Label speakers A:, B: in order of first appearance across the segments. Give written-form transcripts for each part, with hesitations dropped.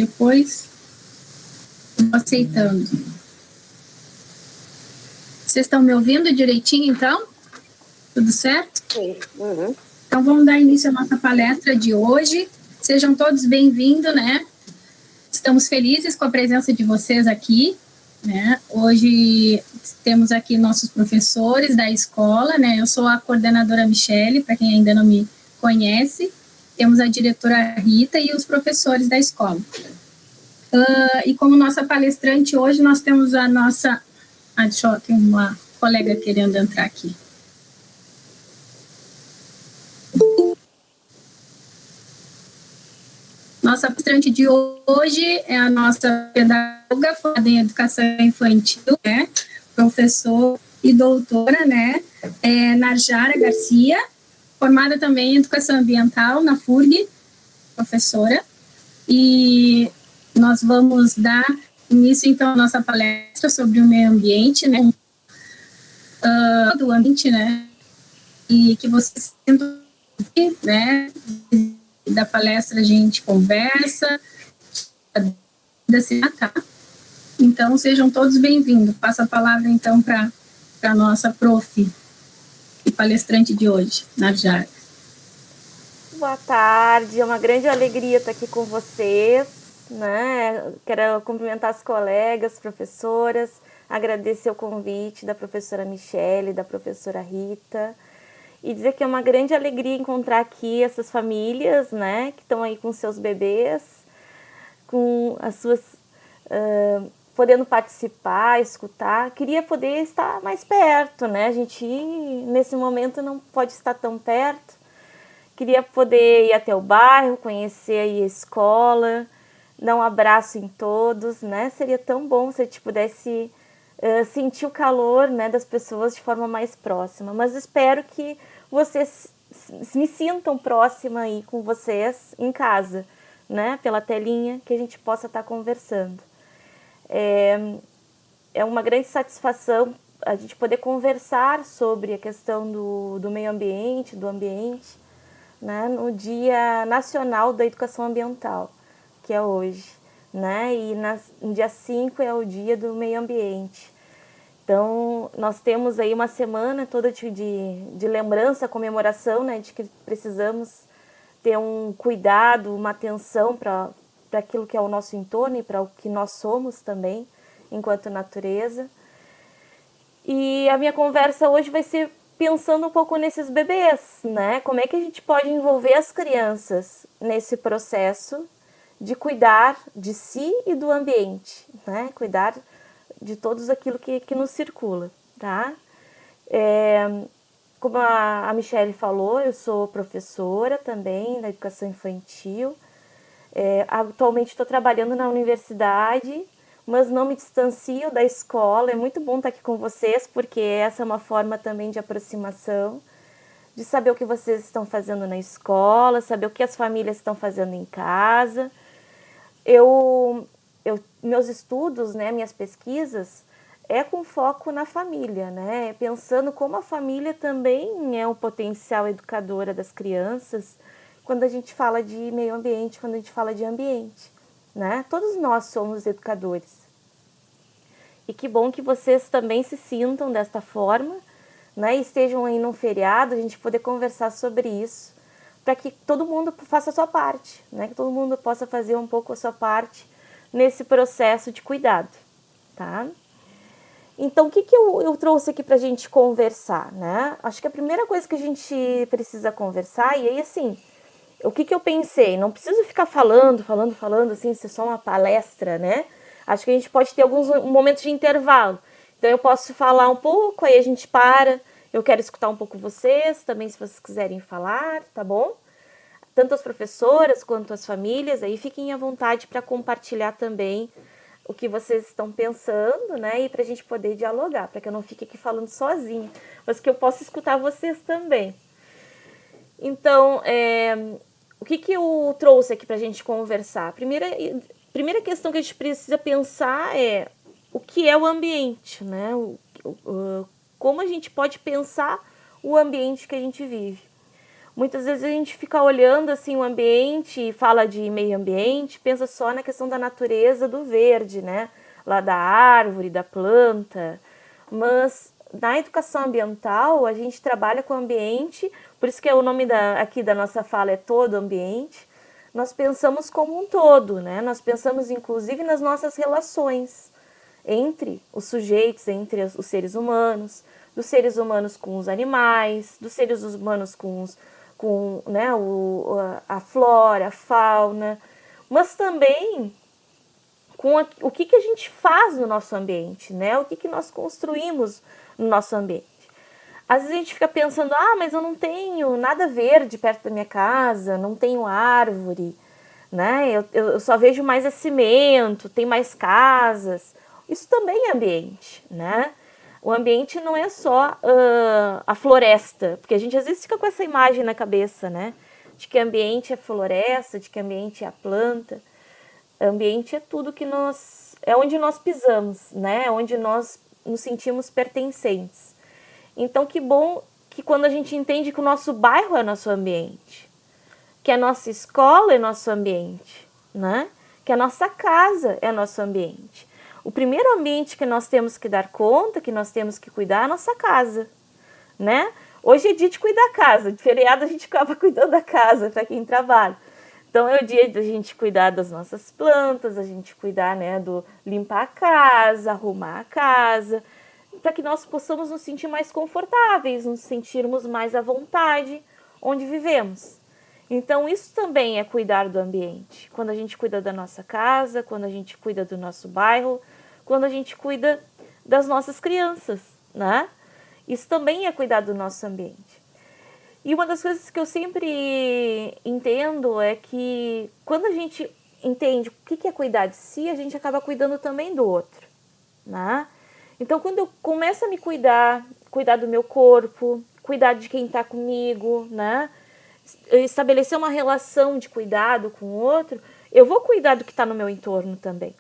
A: depois vou aceitando. Vocês estão me ouvindo direitinho, então? Tudo certo?
B: Sim. Uhum.
A: Então, vamos dar início à nossa palestra de hoje. Sejam todos bem-vindos, né? Estamos felizes com a presença de vocês aqui, né? Hoje temos aqui nossos professores da escola, né? Eu sou a coordenadora Michele, para quem ainda não me conhece. Temos a diretora Rita e os professores da escola. E como nossa palestrante hoje, nós temos a nossa... deixa eu... Tem uma colega querendo entrar aqui. Nossa palestrante de hoje é a nossa pedagoga formada em educação infantil, né? Professora e doutora, né? Narjara Garcia, formada também em educação ambiental na FURG, professora. E nós vamos dar início, então, à nossa palestra sobre o meio ambiente, né? Do ambiente, né? E que vocês sintam, né? Da palestra a gente conversa, tá? Então, sejam todos bem-vindos. Passo a palavra, então, para a nossa prof e palestrante de hoje, Narjara.
C: Boa tarde, é uma grande alegria estar aqui com vocês, né? Quero cumprimentar as colegas, professoras, agradecer o convite da professora Michele, da professora Rita, e dizer que é uma grande alegria encontrar aqui essas famílias, né, que estão aí com seus bebês, com as suas... podendo participar, escutar. Queria poder estar mais perto, né? A gente, nesse momento, não pode estar tão perto. Queria poder ir até o bairro, conhecer aí a escola, dar um abraço em todos, né? Seria tão bom se a gente pudesse sentir o calor, né, das pessoas de forma mais próxima. Mas espero que vocês me sintam próxima aí com vocês em casa, né? Pela telinha, que a gente possa estar conversando. É uma grande satisfação a gente poder conversar sobre a questão do meio ambiente, do ambiente, né, no Dia Nacional da Educação Ambiental, que é hoje, né, e no dia 5 é o Dia do Meio Ambiente. Então, nós temos aí uma semana toda de lembrança, comemoração, né, de que precisamos ter um cuidado, uma atenção para aquilo que é o nosso entorno e para o que nós somos também, enquanto natureza. E a minha conversa hoje vai ser pensando um pouco nesses bebês, né? Como é que a gente pode envolver as crianças nesse processo de cuidar de si e do ambiente, né? Cuidar de todos aquilo que nos circula, tá? Como a Michele falou, eu sou professora também da educação infantil. Atualmente estou trabalhando na universidade, mas não me distancio da escola. É muito bom estar aqui com vocês, porque essa é uma forma também de aproximação, de saber o que vocês estão fazendo na escola, saber o que as famílias estão fazendo em casa. Meus estudos, né, minhas pesquisas, com foco na família, né? Pensando como a família também é um potencial educadora das crianças, quando a gente fala de meio ambiente, quando a gente fala de ambiente, né? Todos nós somos educadores. E que bom que vocês também se sintam desta forma, né? E estejam aí num feriado, a gente poder conversar sobre isso, para que todo mundo faça a sua parte, né? Que todo mundo possa fazer um pouco a sua parte nesse processo de cuidado, tá? Então, o que eu trouxe aqui para a gente conversar, né? Acho que a primeira coisa que a gente precisa conversar, e aí assim... O que eu pensei? Não preciso ficar falando, assim, se é só uma palestra, né? Acho que a gente pode ter alguns momentos de intervalo. Então, eu posso falar um pouco, aí a gente para. Eu quero escutar um pouco vocês, também se vocês quiserem falar, tá bom? Tanto as professoras quanto as famílias, aí fiquem à vontade para compartilhar também o que vocês estão pensando, né? E para a gente poder dialogar, para que eu não fique aqui falando sozinha, mas que eu possa escutar vocês também. Então, o que eu trouxe aqui para a gente conversar? Primeira questão que a gente precisa pensar é o que é o ambiente, né? Como a gente pode pensar o ambiente que a gente vive. Muitas vezes a gente fica olhando assim o ambiente, fala de meio ambiente, pensa só na questão da natureza, do verde, né? Lá da árvore, da planta. Mas na educação ambiental a gente trabalha com o ambiente, por isso que o nome aqui da nossa fala é todo ambiente. Nós pensamos como um todo, né? Nós pensamos inclusive nas nossas relações entre os sujeitos, entre os seres humanos, dos seres humanos com os animais, dos seres humanos com né, a flora, a fauna, mas também com o que a gente faz no nosso ambiente, né? O que nós construímos no nosso ambiente. Às vezes a gente fica pensando, mas eu não tenho nada verde perto da minha casa, não tenho árvore, né? Eu só vejo mais cimento, tem mais casas. Isso também é ambiente, né? O ambiente não é só a floresta, porque a gente às vezes fica com essa imagem na cabeça, né? De que ambiente é floresta, de que ambiente é a planta. Ambiente é tudo que é onde nós pisamos, né? É onde nós nos sentimos pertencentes. Então, que bom que quando a gente entende que o nosso bairro é nosso ambiente, que a nossa escola é nosso ambiente, né? Que a nossa casa é nosso ambiente. O primeiro ambiente que nós temos que dar conta, que nós temos que cuidar, é a nossa casa, né? Hoje é dia de cuidar da casa. De feriado a gente acaba cuidando da casa para quem trabalha. Então é o dia da gente cuidar das nossas plantas, a gente cuidar, né, do limpar a casa, arrumar a casa, para que nós possamos nos sentir mais confortáveis, nos sentirmos mais à vontade onde vivemos. Então isso também é cuidar do ambiente. Quando a gente cuida da nossa casa, quando a gente cuida do nosso bairro, quando a gente cuida das nossas crianças, né? Isso também é cuidar do nosso ambiente. E uma das coisas que eu sempre entendo é que quando a gente entende o que é cuidar de si, a gente acaba cuidando também do outro, né? Então, quando eu começo a me cuidar do meu corpo, cuidar de quem está comigo, né? Estabelecer uma relação de cuidado com o outro, eu vou cuidar do que está no meu entorno também.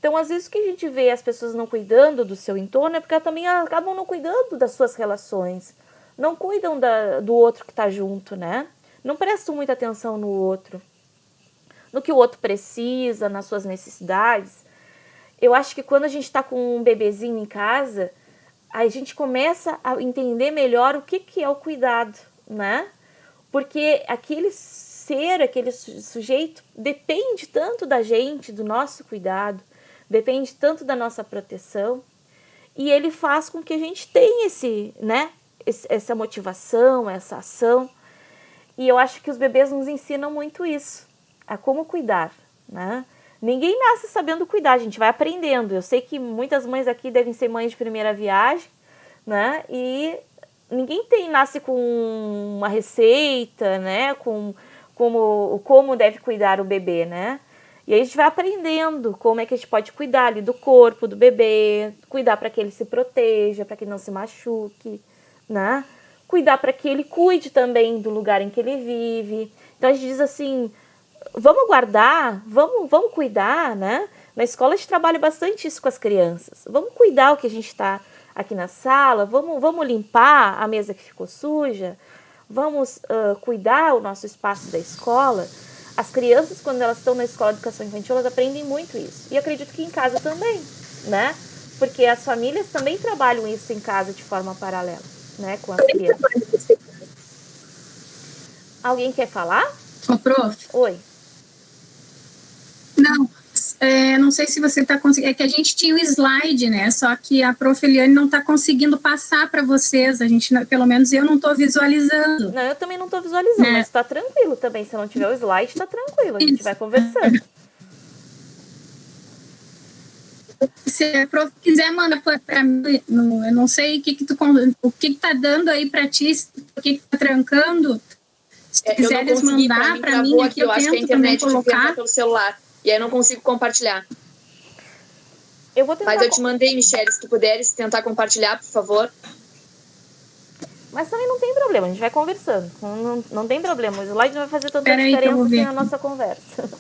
C: Então, às vezes, o que a gente vê as pessoas não cuidando do seu entorno é porque elas também acabam não cuidando das suas relações, não cuidam do outro que está junto, né? Não prestam muita atenção no outro, no que o outro precisa, nas suas necessidades. Eu acho que quando a gente está com um bebezinho em casa, a gente começa a entender melhor o que é o cuidado, né? Porque aquele ser, aquele sujeito depende tanto da gente, do nosso cuidado, depende tanto da nossa proteção, e ele faz com que a gente tenha essa motivação, essa ação. E eu acho que os bebês nos ensinam muito isso, a como cuidar, né? Ninguém nasce sabendo cuidar, a gente vai aprendendo. Eu sei que muitas mães aqui devem ser mães de primeira viagem, né? E ninguém nasce com uma receita, né? Como deve cuidar o bebê, né? E aí a gente vai aprendendo como é que a gente pode cuidar ali do corpo do bebê, cuidar para que ele se proteja, para que não se machuque, né? Cuidar para que ele cuide também do lugar em que ele vive. Então a gente diz assim, vamos guardar, vamos cuidar, né? Na escola a gente trabalha bastante isso com as crianças. Vamos cuidar o que a gente está aqui na sala, vamos limpar a mesa que ficou suja, vamos cuidar o nosso espaço da escola. As crianças, quando elas estão na escola de educação infantil, elas aprendem muito isso. E acredito que em casa também, né? Porque as famílias também trabalham isso em casa de forma paralela, né? Com as crianças. Alguém quer falar?
A: Ô, prof.
C: Oi.
A: Não, não sei se você está conseguindo. É que a gente tinha o slide, né? Só que a prof. Eliane não está conseguindo passar para vocês. A gente, pelo menos eu não estou visualizando.
C: Não, eu também não estou visualizando, mas está tranquilo também. Se não tiver o slide, está tranquilo. A gente vai conversando.
A: Se a prof. quiser, manda para mim. Eu não sei o que está dando aí para ti, o que está trancando. Se quiseres mandar para mim, aqui eu tento também colocar
B: pelo celular. E aí eu não consigo compartilhar.
C: Eu vou tentar.
B: Mas eu te mandei, Michele, se tu puderes tentar compartilhar, por favor.
C: Mas também não tem problema, a gente vai conversando. Não tem problema, o slide não vai fazer tanta diferença assim na nossa conversa.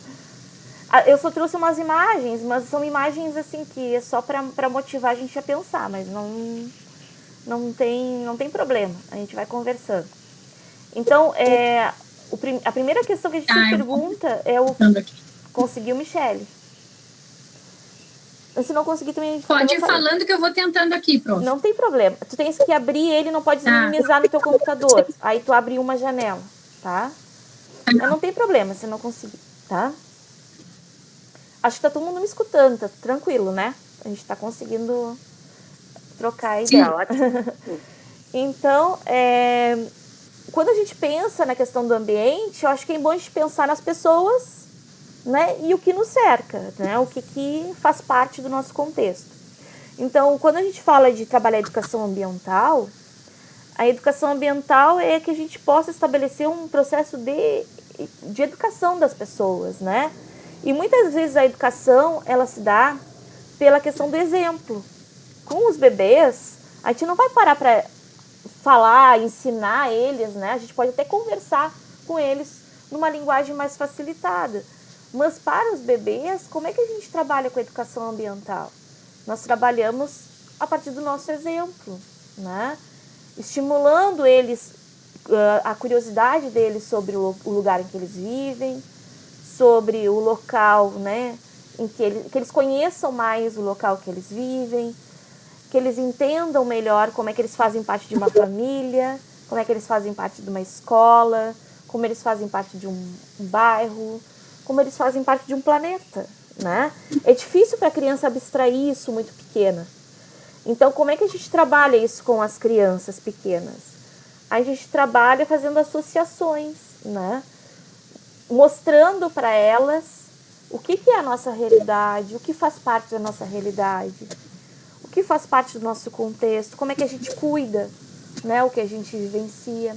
C: Eu só trouxe umas imagens, mas são imagens assim que é só para motivar a gente a pensar, mas não tem problema, a gente vai conversando. Então, a primeira questão que a gente se pergunta é o... Conseguiu, Michele? Se não conseguir também... A gente
A: pode ir falando que eu vou tentando aqui, prof.
C: Não tem problema. Tu tens que abrir ele, não pode minimizar no teu computador. Aí tu abre uma janela, tá? Mas não tem problema se não conseguir, tá? Acho que tá todo mundo me escutando, tá tranquilo, né? A gente tá conseguindo trocar ideia. Então, quando a gente pensa na questão do ambiente, eu acho que é bom a gente pensar nas pessoas, né, e o que nos cerca, né, o que faz parte do nosso contexto. Então, quando a gente fala de trabalhar a educação ambiental, a educação ambiental é que a gente possa estabelecer um processo de educação das pessoas, né? E muitas vezes a educação, ela se dá pela questão do exemplo. Com os bebês, a gente não vai parar para falar, ensinar eles, né? A gente pode até conversar com eles numa linguagem mais facilitada. Mas para os bebês, como é que a gente trabalha com a educação ambiental? Nós trabalhamos a partir do nosso exemplo, né? Estimulando eles, a curiosidade deles sobre o lugar em que eles vivem, sobre o local, né? Em que eles conheçam mais o local que eles vivem, que eles entendam melhor como é que eles fazem parte de uma família, como é que eles fazem parte de uma escola, como eles fazem parte de um bairro, como eles fazem parte de um planeta, né? É difícil para a criança abstrair isso muito pequena. Então, como é que a gente trabalha isso com as crianças pequenas? A gente trabalha fazendo associações, né? Mostrando para elas o que é a nossa realidade, o que faz parte da nossa realidade, o que faz parte do nosso contexto, como é que a gente cuida, né? O que a gente vivencia.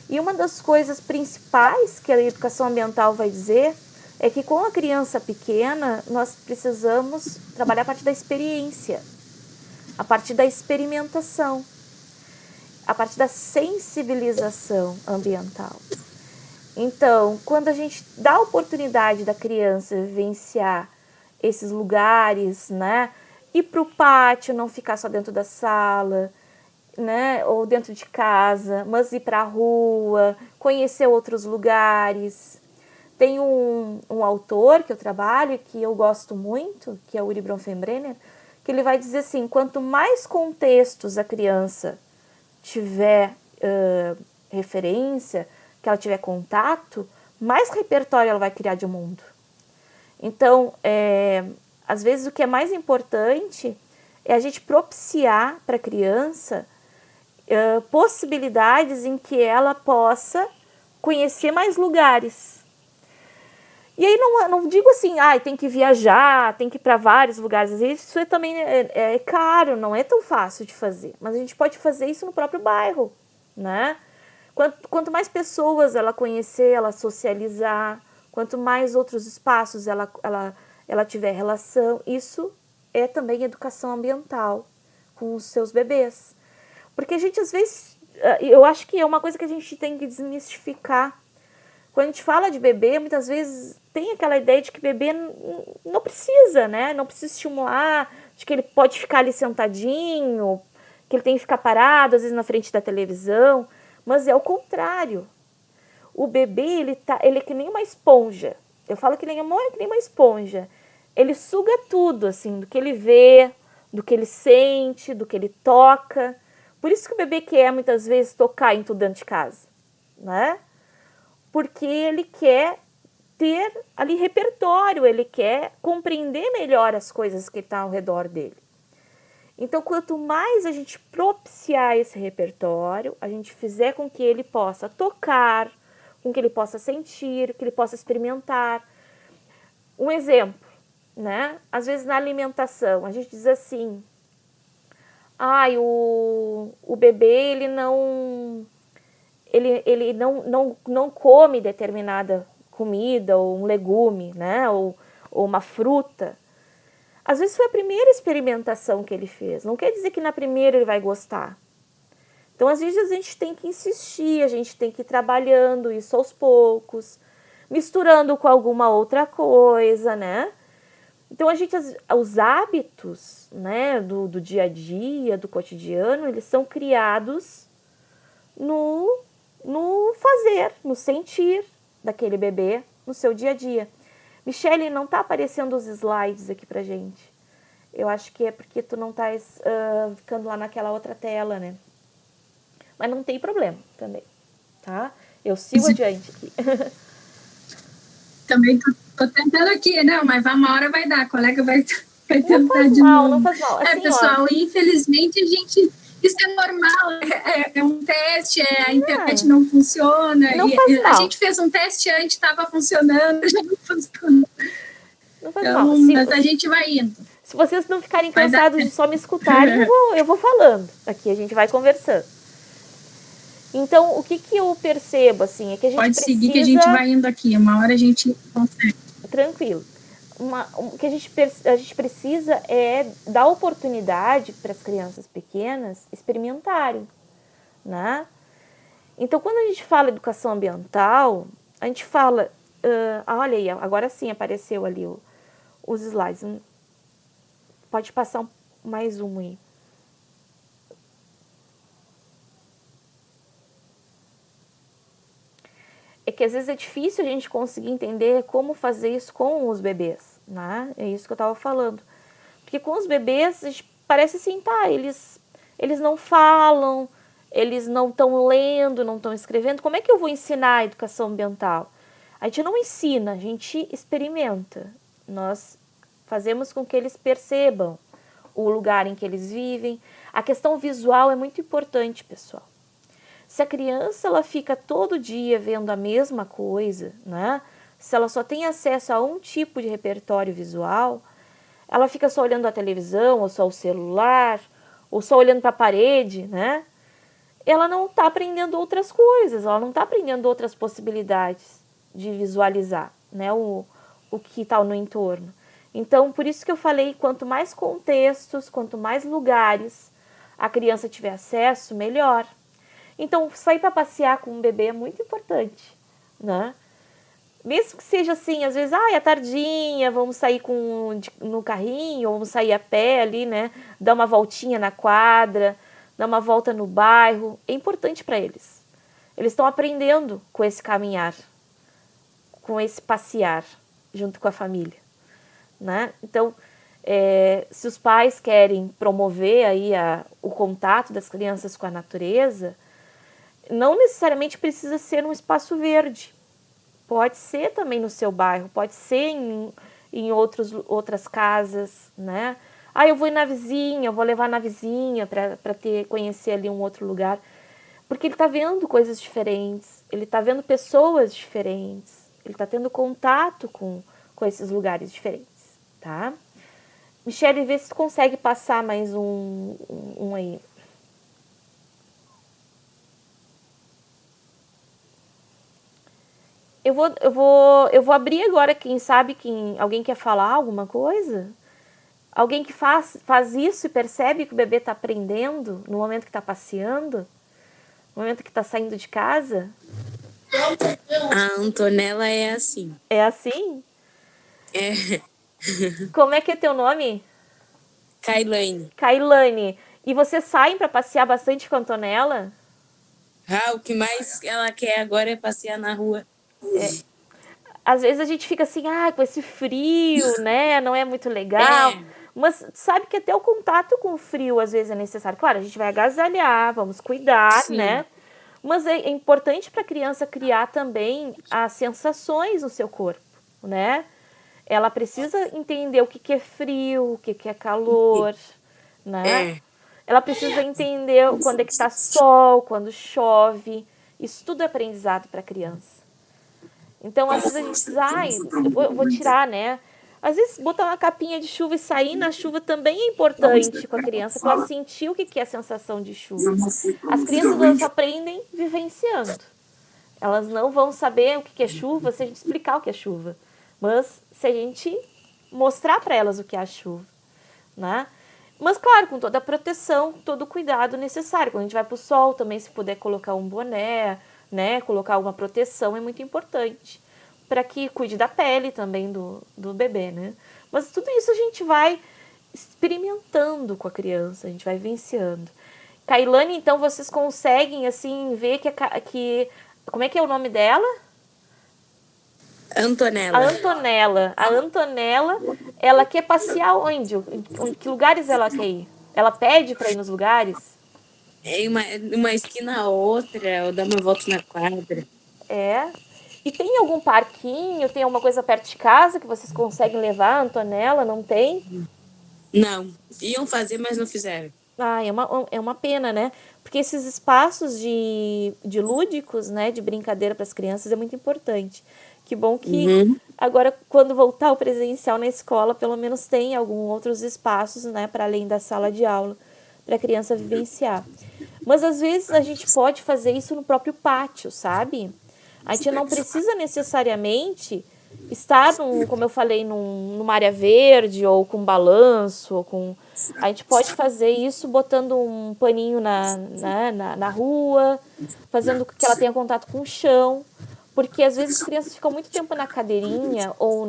C: E uma das coisas principais que a educação ambiental vai dizer é que com a criança pequena nós precisamos trabalhar a partir da experiência, a partir da experimentação, a partir da sensibilização ambiental. Então, quando a gente dá a oportunidade da criança vivenciar esses lugares, né, ir para o pátio, não ficar só dentro da sala, né, ou dentro de casa, mas ir para a rua, conhecer outros lugares. Tem um autor que eu trabalho, que eu gosto muito, que é o Uri Bronfenbrenner, que ele vai dizer assim, quanto mais contextos a criança tiver referência, que ela tiver contato, mais repertório ela vai criar de mundo. Então, às vezes o que é mais importante é a gente propiciar para a criança possibilidades em que ela possa conhecer mais lugares. E aí não digo assim, tem que viajar, tem que ir para vários lugares. Às vezes isso também é caro, não é tão fácil de fazer. Mas a gente pode fazer isso no próprio bairro, né? Quanto mais pessoas ela conhecer, ela socializar, quanto mais outros espaços ela tiver relação, isso é também educação ambiental com os seus bebês. Porque a gente, às vezes, eu acho que é uma coisa que a gente tem que desmistificar. Quando a gente fala de bebê, muitas vezes tem aquela ideia de que bebê não precisa, né? Não precisa estimular, de que ele pode ficar ali sentadinho, que ele tem que ficar parado, às vezes na frente da televisão. Mas é o contrário. O bebê, ele é que nem uma esponja. Eu falo que ele é que nem uma esponja. Ele suga tudo, assim, do que ele vê, do que ele sente, do que ele toca. Por isso que o bebê quer, muitas vezes, tocar em tudo dentro de casa, né? Porque ele quer ter ali repertório, ele quer compreender melhor as coisas que estão ao redor dele. Então, quanto mais a gente propiciar esse repertório, a gente fizer com que ele possa tocar, com que ele possa sentir, que ele possa experimentar. Um exemplo, né? Às vezes na alimentação, a gente diz assim, o bebê ele não come determinada comida ou um legume, né? Ou uma fruta. Às vezes foi a primeira experimentação que ele fez. Não quer dizer que na primeira ele vai gostar. Então, às vezes, a gente tem que insistir, a gente tem que ir trabalhando isso aos poucos, misturando com alguma outra coisa, né? Então, os hábitos, né, do dia a dia, do cotidiano, eles são criados no no fazer, no sentir daquele bebê no seu dia a dia. Michele, não tá aparecendo os slides aqui pra gente. Eu acho que é porque tu não tá ficando lá naquela outra tela, né? Mas não tem problema também, tá? Eu sigo adiante aqui.
A: Também tô tentando aqui, não, mas uma hora vai dar, a colega vai tentar
C: não faz
A: de
C: mal,
A: novo.
C: Não faz mal. Assim,
A: pessoal, infelizmente isso é normal, é um teste, a internet não funciona.
C: Não faz mal.
A: A gente fez um teste antes, estava funcionando, já não funcionou.
C: Não faz mal.
A: Mas a gente vai indo.
C: Se vocês não ficarem cansados de só me escutarem, eu vou falando. Aqui a gente vai conversando. Então, o que eu percebo, assim, é que a gente
A: pode seguir que a gente vai indo aqui. Uma hora a gente consegue.
C: Tranquilo. O que a gente precisa é dar oportunidade para as crianças pequenas experimentarem, né? Então, quando a gente fala educação ambiental, a gente fala... olha aí, agora sim apareceu ali os slides. Pode passar mais um aí. É que às vezes é difícil a gente conseguir entender como fazer isso com os bebês, né? É isso que eu estava falando. Porque com os bebês, a gente parece assim, tá, eles não falam, eles não estão lendo, não estão escrevendo. Como é que eu vou ensinar a educação ambiental? A gente não ensina, a gente experimenta. Nós fazemos com que eles percebam o lugar em que eles vivem. A questão visual é muito importante, pessoal. Se a criança ela fica todo dia vendo a mesma coisa, né? Se ela só tem acesso a um tipo de repertório visual, ela fica só olhando a televisão, ou só o celular, ou só olhando para a parede, né? Ela não está aprendendo outras coisas, ela não está aprendendo outras possibilidades de visualizar, né? O que está no entorno. Então, por isso que eu falei, quanto mais contextos, quanto mais lugares a criança tiver acesso, melhor. Então, sair para passear com um bebê é muito importante, né? Mesmo que seja assim, às vezes, à tardinha, vamos sair no carrinho, ou vamos sair a pé ali, né? Dar uma voltinha na quadra, dar uma volta no bairro. É importante para eles. Eles estão aprendendo com esse caminhar, com esse passear, junto com a família, né? Então, se os pais querem promover aí o contato das crianças com a natureza, não necessariamente precisa ser um espaço verde. Pode ser também no seu bairro, pode ser em outras casas, né? Eu vou ir na vizinha, eu vou levar na vizinha para conhecer ali um outro lugar. Porque ele está vendo coisas diferentes, ele está vendo pessoas diferentes, ele está tendo contato com esses lugares diferentes, tá? Michele, vê se tu consegue passar mais um aí. Eu vou abrir agora, quem sabe, alguém quer falar alguma coisa? Alguém que faz isso e percebe que o bebê está aprendendo no momento que está passeando? No momento que está saindo de casa?
D: A Antonella é assim.
C: É assim?
D: É.
C: Como é que é teu nome?
D: Kailane.
C: Kailane. E vocês saem para passear bastante com a Antonella?
D: O que mais ela quer agora é passear na rua.
C: Às vezes a gente fica assim, com esse frio, né? Não é muito legal. Mas sabe que até o contato com o frio às vezes é necessário. Claro, a gente vai agasalhar, vamos cuidar, Sim. né? Mas é importante para a criança criar também as sensações no seu corpo, né? Ela precisa entender o que é frio, o que é calor, né? Ela precisa entender quando é que está sol, quando chove. Isso tudo é aprendizado para a criança. Então, às vezes a gente diz, eu vou tirar, né? Às vezes, botar uma capinha de chuva e sair na chuva também é importante com a criança, para ela sentir o que é a sensação de chuva. As crianças, elas aprendem vivenciando. Elas não vão saber o que é chuva se a gente explicar o que é chuva. Mas se a gente mostrar para elas o que é a chuva, né? Mas, claro, com toda a proteção, todo o cuidado necessário. Quando a gente vai para o sol, também se puder colocar um boné, né? Colocar uma proteção é muito importante. Para que cuide da pele também do bebê, né? Mas tudo isso a gente vai experimentando com a criança, a gente vai vivenciando. Kailane, então vocês conseguem, assim, ver que... Como é que é o nome dela?
D: Antonella.
C: A Antonella, ela quer passear onde? Que lugares ela quer ir? Ela pede para ir nos lugares?
D: É uma esquina a outra, ou dar uma volta na quadra.
C: É. E tem algum parquinho, tem alguma coisa perto de casa que vocês conseguem levar a Antonella? Não tem?
D: Não. Iam fazer, mas não fizeram.
C: Ah, é uma pena, né? Porque esses espaços de lúdicos, né, de brincadeira para as crianças é muito importante. Que bom que agora, quando voltar o presencial na escola, pelo menos tem alguns outros espaços, né, para além da sala de aula, para a criança vivenciar. Mas às vezes a gente pode fazer isso no próprio pátio, sabe? A gente não precisa necessariamente estar, como eu falei, numa área verde, ou com balanço, ou com... A gente pode fazer isso botando um paninho na rua, fazendo com que ela tenha contato com o chão, porque às vezes as crianças ficam muito tempo na cadeirinha ou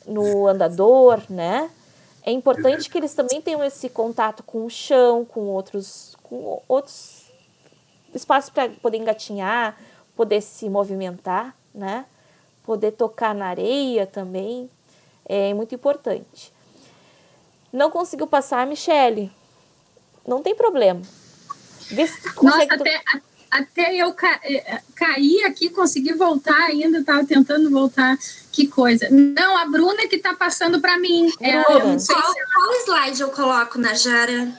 C: no andador, né? É importante que eles também tenham esse contato com o chão, com outros espaços para poder engatinhar, poder se movimentar, né? Poder tocar na areia também é muito importante. Não conseguiu passar, Michele? Não tem problema.
A: Nossa, até eu caí aqui, consegui voltar ainda, estava tentando voltar. Que coisa. Não, a Bruna que está passando para mim.
E: Qual slide eu coloco, Najara?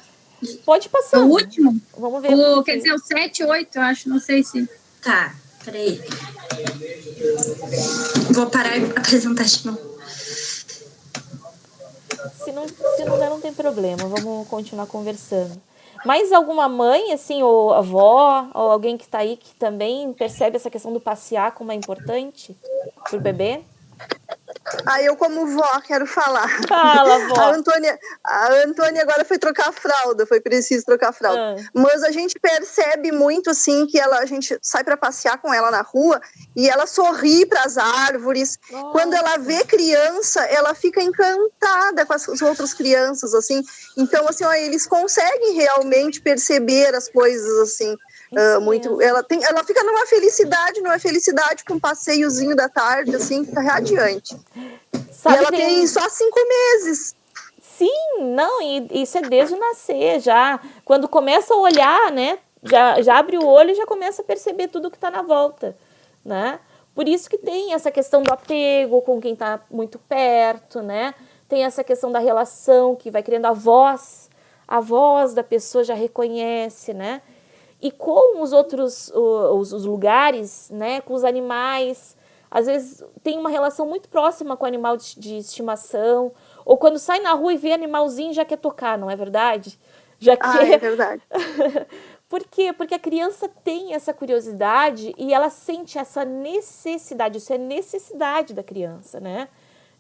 C: Pode passar.
A: O último?
C: Vamos ver.
A: Quer dizer, o 7, 8, eu acho, não sei se...
E: Tá, peraí. Vou parar e apresentar de novo.
C: Se não der, não tem problema. Vamos continuar conversando. Mais alguma mãe, assim, ou avó, ou alguém que está aí que também percebe essa questão do passear como é importante pro bebê?
F: Eu como vó quero falar.
C: Fala, vó.
F: A Antônia agora foi trocar a fralda, foi preciso trocar a fralda. Mas a gente percebe muito assim que a gente sai para passear com ela na rua e ela sorri para as árvores. Nossa. Quando ela vê criança, ela fica encantada com as outras crianças assim. Então assim, eles conseguem realmente perceber as coisas assim. Muito, ela fica numa felicidade com um passeiozinho da tarde, assim, fica radiante.
C: Sabe,
F: e ela tem só 5 meses.
C: Sim, não, e isso é desde o nascer, já. Quando começa a olhar, né, já abre o olho e já começa a perceber tudo que está na volta, né? Por isso que tem essa questão do apego com quem está muito perto, né? Tem essa questão da relação que vai criando a voz da pessoa já reconhece, né? E com os outros os lugares, né, com os animais, às vezes tem uma relação muito próxima com o animal de estimação, ou quando sai na rua e vê animalzinho já quer tocar, não é verdade?
F: É verdade.
C: Por quê? Porque a criança tem essa curiosidade e ela sente essa necessidade, isso é necessidade da criança, né?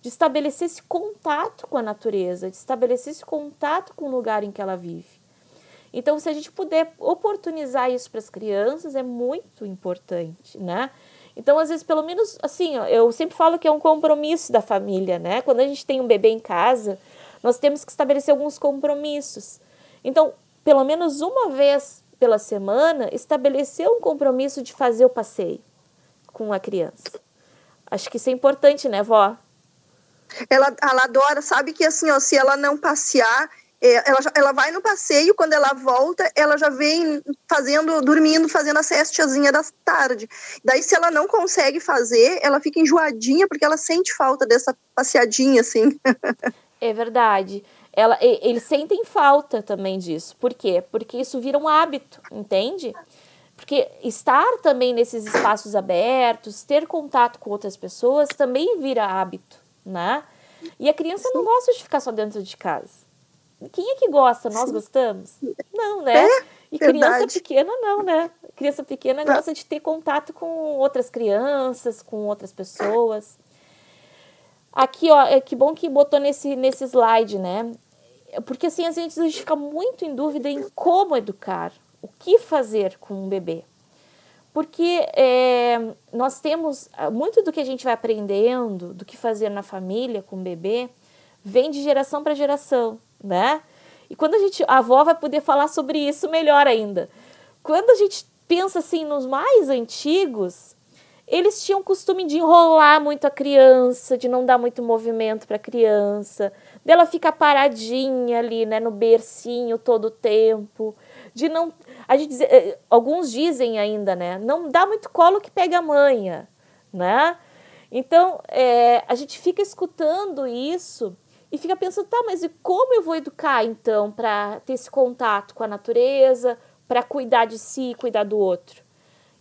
C: De estabelecer esse contato com a natureza, de estabelecer esse contato com o lugar em que ela vive. Então, se a gente puder oportunizar isso para as crianças, é muito importante, né? Então, às vezes, pelo menos, assim, eu sempre falo que é um compromisso da família, né? Quando a gente tem um bebê em casa, nós temos que estabelecer alguns compromissos. Então, pelo menos uma vez pela semana, estabelecer um compromisso de fazer o passeio com a criança. Acho que isso é importante, né, vó?
F: Ela adora, sabe que assim, se ela não passear... Ela vai no passeio, quando ela volta, ela já vem dormindo, fazendo a cestazinha da tarde. Daí, se ela não consegue fazer, ela fica enjoadinha, porque ela sente falta dessa passeadinha, assim.
C: É verdade. Eles sentem falta também disso. Por quê? Porque isso vira um hábito, entende? Porque estar também nesses espaços abertos, ter contato com outras pessoas, também vira hábito, né? E a criança não gosta de ficar só dentro de casa. Quem é que gosta? Nós gostamos? Não, né? E criança pequena não, né? Criança pequena gosta de ter contato com outras crianças, com outras pessoas. Aqui, ó, que bom que botou nesse slide, né? Porque assim, às vezes a gente fica muito em dúvida em como educar, o que fazer com um bebê. Porque nós temos, muito do que a gente vai aprendendo, do que fazer na família com o bebê, vem de geração para geração, né? E quando a avó vai poder falar sobre isso melhor ainda. Quando a gente pensa assim nos mais antigos, eles tinham o costume de enrolar muito a criança, de não dar muito movimento para a criança, dela ficar paradinha ali, né, no bercinho todo o tempo, de não, alguns dizem ainda, né, não dá muito colo que pega a manha, né? Então, a gente fica escutando isso e fica pensando, tá, mas e como eu vou educar, então, para ter esse contato com a natureza, para cuidar de si e cuidar do outro?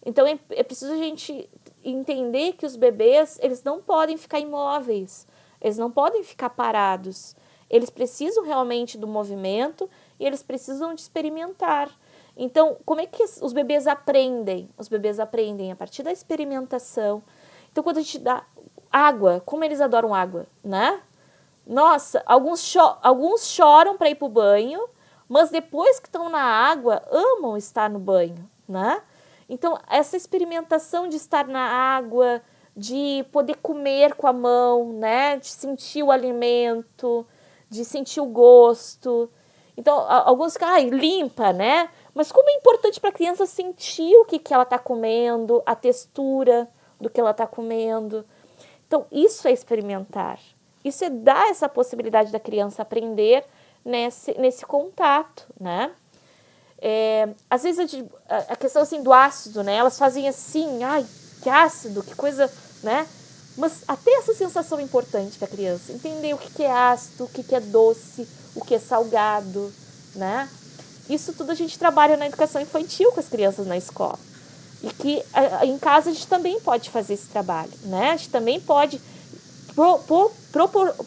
C: Então, é preciso a gente entender que os bebês, eles não podem ficar imóveis, eles não podem ficar parados, eles precisam realmente do movimento e eles precisam de experimentar. Então, como é que os bebês aprendem? Os bebês aprendem a partir da experimentação. Então, quando a gente dá água, como eles adoram água, né? Nossa, alguns choram para ir para o banho, mas depois que estão na água, amam estar no banho, né? Então, essa experimentação de estar na água, de poder comer com a mão, né? De sentir o alimento, de sentir o gosto. Então, alguns ficam, limpa, né? Mas como é importante para a criança sentir o que ela está comendo, a textura do que ela está comendo. Então, isso é experimentar. Isso é dar essa possibilidade da criança aprender nesse contato, né? Às vezes a questão assim do ácido, né? Elas fazem assim, ai, que ácido, que coisa, né? Mas até essa sensação é importante para a criança, entender o que é ácido, o que é doce, o que é salgado, né? Isso tudo a gente trabalha na educação infantil com as crianças na escola. E que em casa a gente também pode fazer esse trabalho, né? A gente também pode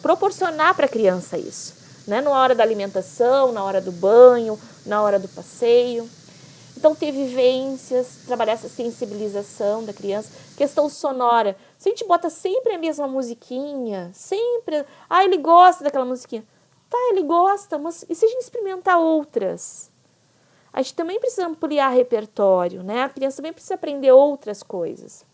C: proporcionar para a criança isso, né? Na hora da alimentação, na hora do banho, na hora do passeio. Então, ter vivências, trabalhar essa sensibilização da criança. Questão sonora. Se a gente bota sempre a mesma musiquinha, sempre... ele gosta daquela musiquinha. Tá, ele gosta, mas e se a gente experimentar outras? A gente também precisa ampliar repertório, né? A criança também precisa aprender outras coisas.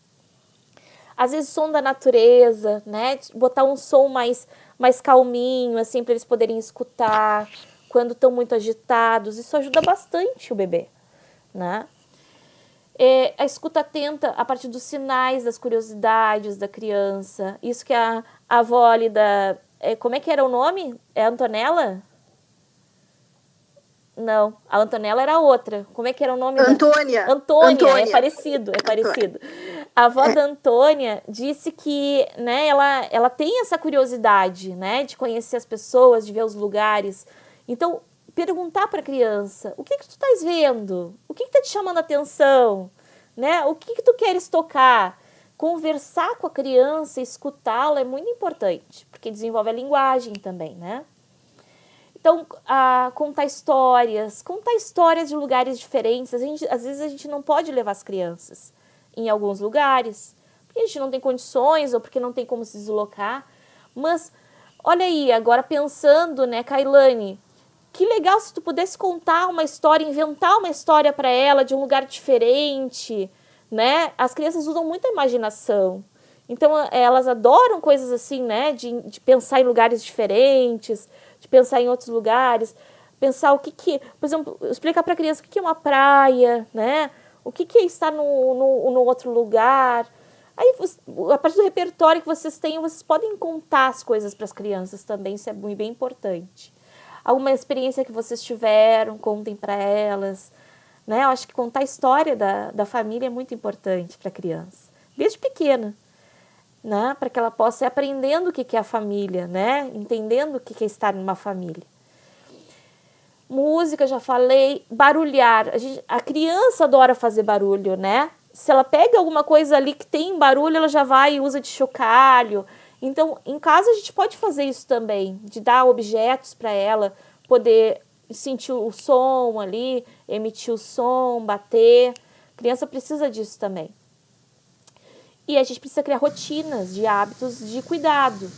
C: Às vezes, som da natureza, né? Botar um som mais calminho, assim, para eles poderem escutar quando estão muito agitados. Isso ajuda bastante o bebê, né? A escuta atenta a partir dos sinais, das curiosidades da criança. Isso que a avó ali como é que era o nome? É Antonella? Não, a Antonella era outra. Como é que era o nome?
F: Antônia.
C: Antônia. É parecido. A avó da Antônia disse que, né, ela tem essa curiosidade, né, de conhecer as pessoas, de ver os lugares. Então, perguntar para a criança, o que tu estás vendo? O que está te chamando a atenção? Né? O que tu queres tocar? Conversar com a criança, escutá-la é muito importante, porque desenvolve a linguagem também, né? Então, contar histórias de lugares diferentes. Às vezes a gente não pode levar as crianças em alguns lugares, porque a gente não tem condições ou porque não tem como se deslocar. Mas, olha aí, agora pensando, né, Kailane, que legal se tu pudesse contar uma história, inventar uma história para ela de um lugar diferente, né? As crianças usam muita imaginação. Então, elas adoram coisas assim, né? De pensar em lugares diferentes, de pensar em outros lugares, pensar por exemplo, explicar para a criança o que é uma praia, né? O que é estar no outro lugar. Aí, a partir do repertório que vocês têm, vocês podem contar as coisas para as crianças também, isso é bem importante. Alguma experiência que vocês tiveram, contem para elas, né? Eu acho que contar a história da família é muito importante para a criança, desde pequena, né? Para que ela possa ir aprendendo o que é a família, né? Entendendo o que é estar numa família. Música, já falei, barulhar. A criança adora fazer barulho, né? Se ela pega alguma coisa ali que tem barulho, ela já vai e usa de chocalho. Então, em casa a gente pode fazer isso também, de dar objetos para ela, poder sentir o som ali, emitir o som, bater. A criança precisa disso também. E a gente precisa criar rotinas de hábitos de cuidado.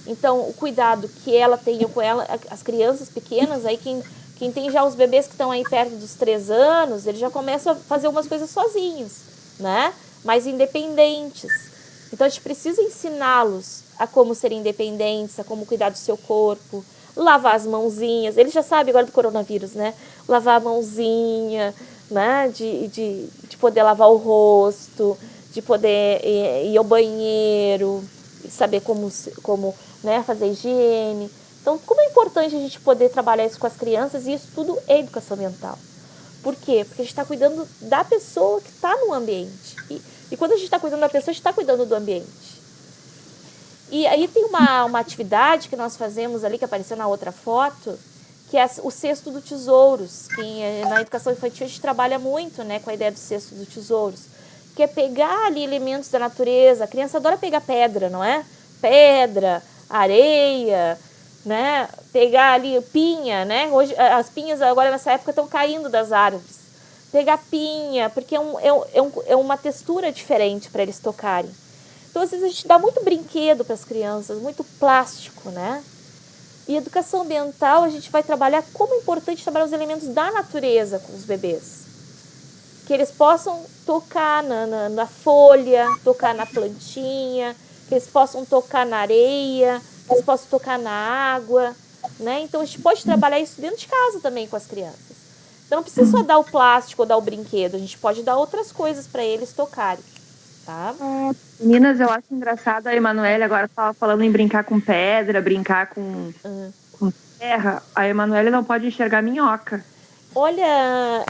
C: Então, o cuidado que ela tenha com ela, as crianças pequenas, aí quem tem já os bebês que estão aí perto dos 3 anos, eles já começam a fazer algumas coisas sozinhos, né? Mais independentes. Então, a gente precisa ensiná-los a como ser independentes, a como cuidar do seu corpo, lavar as mãozinhas, eles já sabem agora do coronavírus, né? Lavar a mãozinha, né? De poder lavar o rosto, de poder ir ao banheiro, saber como né, fazer higiene. Então, como é importante a gente poder trabalhar isso com as crianças, e isso tudo é educação ambiental. Por quê? Porque a gente está cuidando da pessoa que está no ambiente. E quando a gente está cuidando da pessoa, a gente está cuidando do ambiente. E aí tem uma atividade que nós fazemos ali, que apareceu na outra foto, que é o cesto do tesouros, que na educação infantil a gente trabalha muito, né, com a ideia do cesto do tesouros, que é pegar ali elementos da natureza. A criança adora pegar pedra, não é? Pedra, areia, né? Pegar ali pinha, né? Hoje as pinhas agora nessa época estão caindo das árvores. Pegar pinha, porque é uma textura diferente para eles tocarem. Então, às vezes, a gente dá muito brinquedo para as crianças, muito plástico, né? E educação ambiental, a gente vai trabalhar como é importante trabalhar os elementos da natureza com os bebês. Que eles possam tocar na folha, tocar na plantinha, que eles possam tocar na areia, que eles possam tocar na água, né? Então, a gente pode trabalhar isso dentro de casa também com as crianças. Então, não precisa só dar o plástico ou dar o brinquedo, a gente pode dar outras coisas para eles tocarem, tá?
G: Meninas, eu acho engraçado a Emanuele agora estava falando em brincar com pedra, brincar com terra. A Emanuele não pode enxergar minhoca.
C: Olha,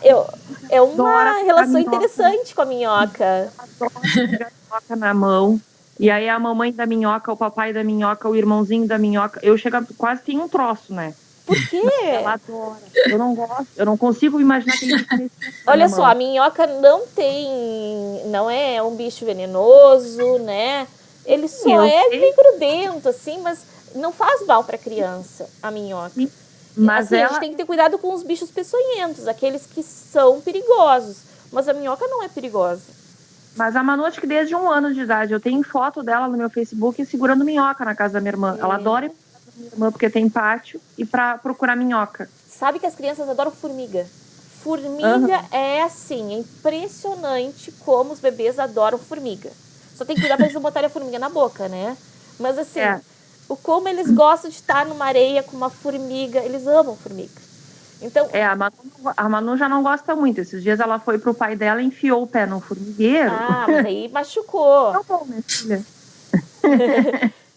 C: é uma relação interessante com a minhoca.
G: Adoro pegar minhoca na mão. E aí a mamãe da minhoca, o papai da minhoca, o irmãozinho da minhoca, eu chego quase tem um troço, né?
C: Por quê?
G: Ela adora. Eu não gosto, eu não consigo imaginar que ele
C: Olha só, a minhoca não é um bicho venenoso, né? Ele só é bem grudento, assim, mas não faz mal para criança, a minhoca.
G: Mas
C: assim, a gente tem que ter cuidado com os bichos peçonhentos, aqueles que são perigosos. Mas a minhoca não é perigosa.
G: Mas a Manu, acho que desde 1 ano de idade, eu tenho foto dela no meu Facebook segurando minhoca na casa da minha irmã. Ela adora ir pra casa da minha irmã porque tem pátio e pra procurar minhoca.
C: Sabe que as crianças adoram formiga. Formiga é assim, é impressionante como os bebês adoram formiga. Só tem que cuidar pra eles não botarem a formiga na boca, né? Mas assim, como eles gostam de estar numa areia com uma formiga, eles amam formiga. Então,
G: a Manu já não gosta muito. Esses dias ela foi pro pai dela e enfiou o pé no formigueiro.
C: Ah, mas aí machucou.
G: Tá bom, minha filha.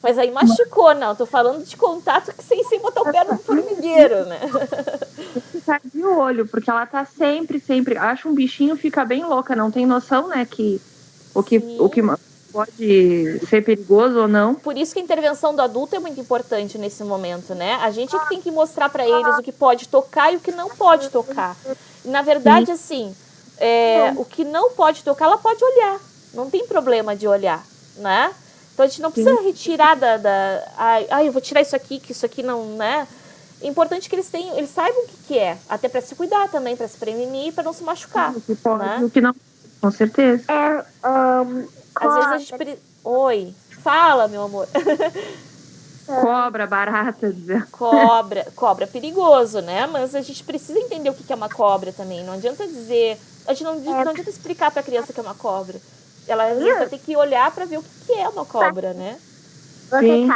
C: Mas aí machucou, não. Tô falando de contato que sem botar o pé no formigueiro, né?
G: Tem que ficar de olho, porque ela tá sempre. Acha um bichinho, fica bem louca. Não tem noção, né, que o que pode ser perigoso ou não.
C: Por isso que a intervenção do adulto é muito importante nesse momento, né? A gente é que tem que mostrar para eles o que pode tocar e o que não pode tocar. E, na verdade, assim, o que não pode tocar, ela pode olhar. Não tem problema de olhar, né? Então, a gente não precisa retirar eu vou tirar isso aqui, que isso aqui não, né? É importante que eles saibam o que é. Até para se cuidar também, para se prevenir, para não se machucar.
G: O que pode,
C: né?
G: o que não, com certeza.
C: Às vezes a gente... Oi, fala, meu amor.
G: Cobra, barata.
C: Cobra é perigoso, né? Mas a gente precisa entender o que é uma cobra também. Não adianta dizer... A gente não adianta explicar para a criança que é uma cobra. Ela vai ter que olhar para ver o que é uma cobra, né?
G: Sim.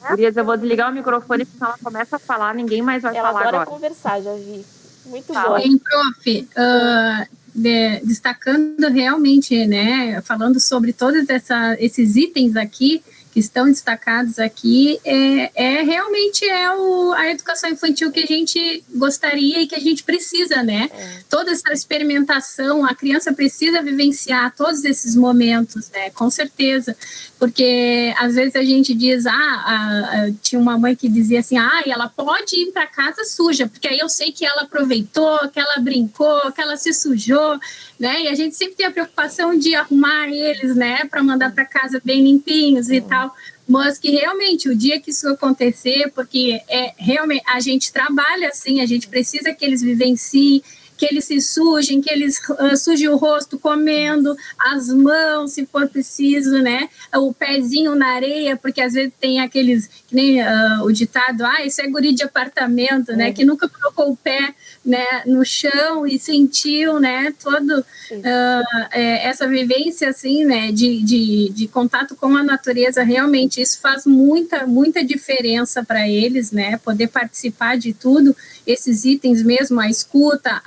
G: Gurias, eu vou desligar o microfone porque ela começa a falar, ninguém mais vai falar agora.
C: Ela adora conversar, já vi. Muito bom.
A: Bem, prof, destacando realmente, né, falando sobre todos esses itens aqui, que estão destacados aqui, realmente a educação infantil que a gente gostaria e que a gente precisa, né? Toda essa experimentação, a criança precisa vivenciar todos esses momentos, né? Com certeza, porque às vezes a gente diz, tinha uma mãe que dizia assim, ela pode ir para casa suja, porque aí eu sei que ela aproveitou, que ela brincou, que ela se sujou, né? E a gente sempre tem a preocupação de arrumar eles, né, para mandar para casa bem limpinhos e tal, mas que realmente o dia que isso acontecer, porque realmente a gente trabalha assim, a gente precisa que eles vivenciem que eles se sujem, que eles sujem o rosto comendo, as mãos, se for preciso, né? O pezinho na areia, porque às vezes tem aqueles, que nem o ditado, isso é guri de apartamento, né? Que nunca colocou o pé, né, no chão e sentiu, né, todo essa vivência, assim, né, de contato com a natureza. Realmente isso faz muita diferença para eles, né, poder participar de tudo, esses itens mesmo, a escuta,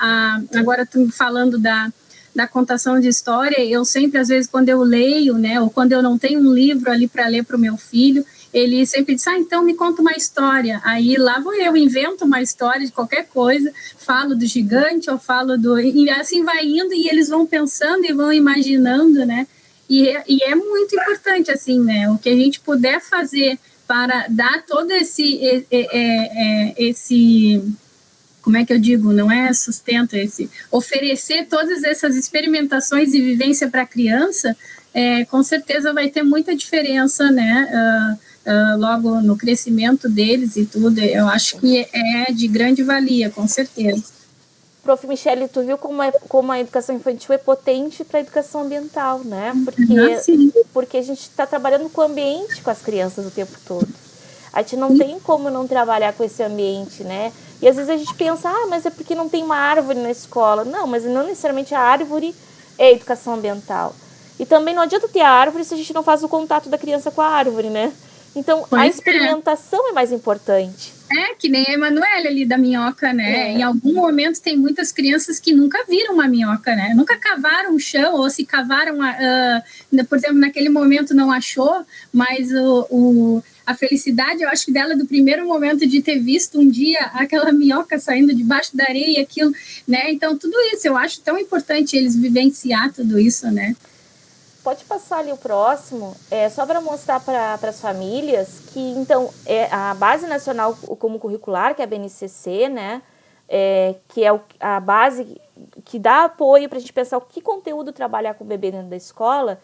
A: agora tu falando da contação de história, eu sempre, às vezes, quando eu leio, né, ou quando eu não tenho um livro ali para ler para o meu filho, ele sempre diz, então me conta uma história. Aí lá vou eu, invento uma história de qualquer coisa, falo do gigante, ou falo e assim vai indo, e eles vão pensando e vão imaginando, né? E é muito importante, assim, né? O que a gente puder fazer para dar todo esse como é que eu digo, não é sustento, oferecer todas essas experimentações e vivência para a criança, com certeza vai ter muita diferença, né, logo no crescimento deles e tudo. Eu acho que é de grande valia, com certeza.
C: Prof. Michele, tu viu como a educação infantil é potente para a educação ambiental, né? Porque a gente está trabalhando com o ambiente, com as crianças o tempo todo. A gente não tem como não trabalhar com esse ambiente, né? E às vezes a gente pensa, mas é porque não tem uma árvore na escola. Não, mas não necessariamente a árvore é a educação ambiental. E também não adianta ter a árvore se a gente não faz o contato da criança com a árvore, né? Então, a experimentação é mais importante.
A: Que nem a Emanuele ali da minhoca, né? Em algum momento tem muitas crianças que nunca viram uma minhoca, né? Nunca cavaram o chão, ou se cavaram, por exemplo, naquele momento não achou, mas a felicidade, eu acho que dela, do primeiro momento de ter visto um dia aquela minhoca saindo debaixo da areia, aquilo, né? Então, tudo isso, eu acho tão importante eles vivenciar tudo isso, né?
C: Pode passar ali o próximo, só para mostrar para as famílias que, então, a Base Nacional Comum Curricular, que é a BNCC, né, que é a base que dá apoio para a gente pensar o que conteúdo trabalhar com o bebê dentro da escola,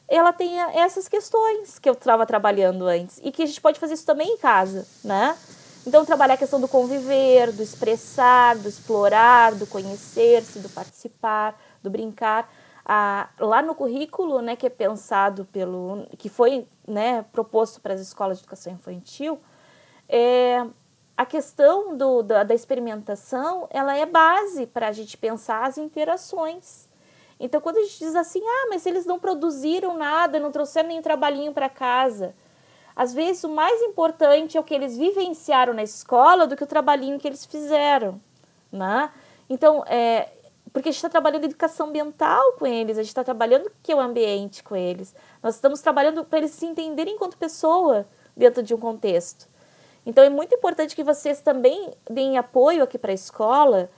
C: ela tem essas questões que eu estava trabalhando antes, e que a gente pode fazer isso também em casa, né? Então, trabalhar a questão do conviver, do expressar, do explorar, do conhecer-se, do participar, do brincar. Lá no currículo, né, que é pensado que foi, né, proposto para as escolas de educação infantil, a questão da experimentação, ela é base para a gente pensar as interações. Então, quando a gente diz assim, mas eles não produziram nada, não trouxeram nenhum trabalhinho para casa, às vezes o mais importante é o que eles vivenciaram na escola do que o trabalhinho que eles fizeram, né? Então, porque a gente está trabalhando educação ambiental com eles, a gente está trabalhando o que é o ambiente com eles. Nós estamos trabalhando para eles se entenderem enquanto pessoa dentro de um contexto. Então, é muito importante que vocês também deem apoio aqui para a escola,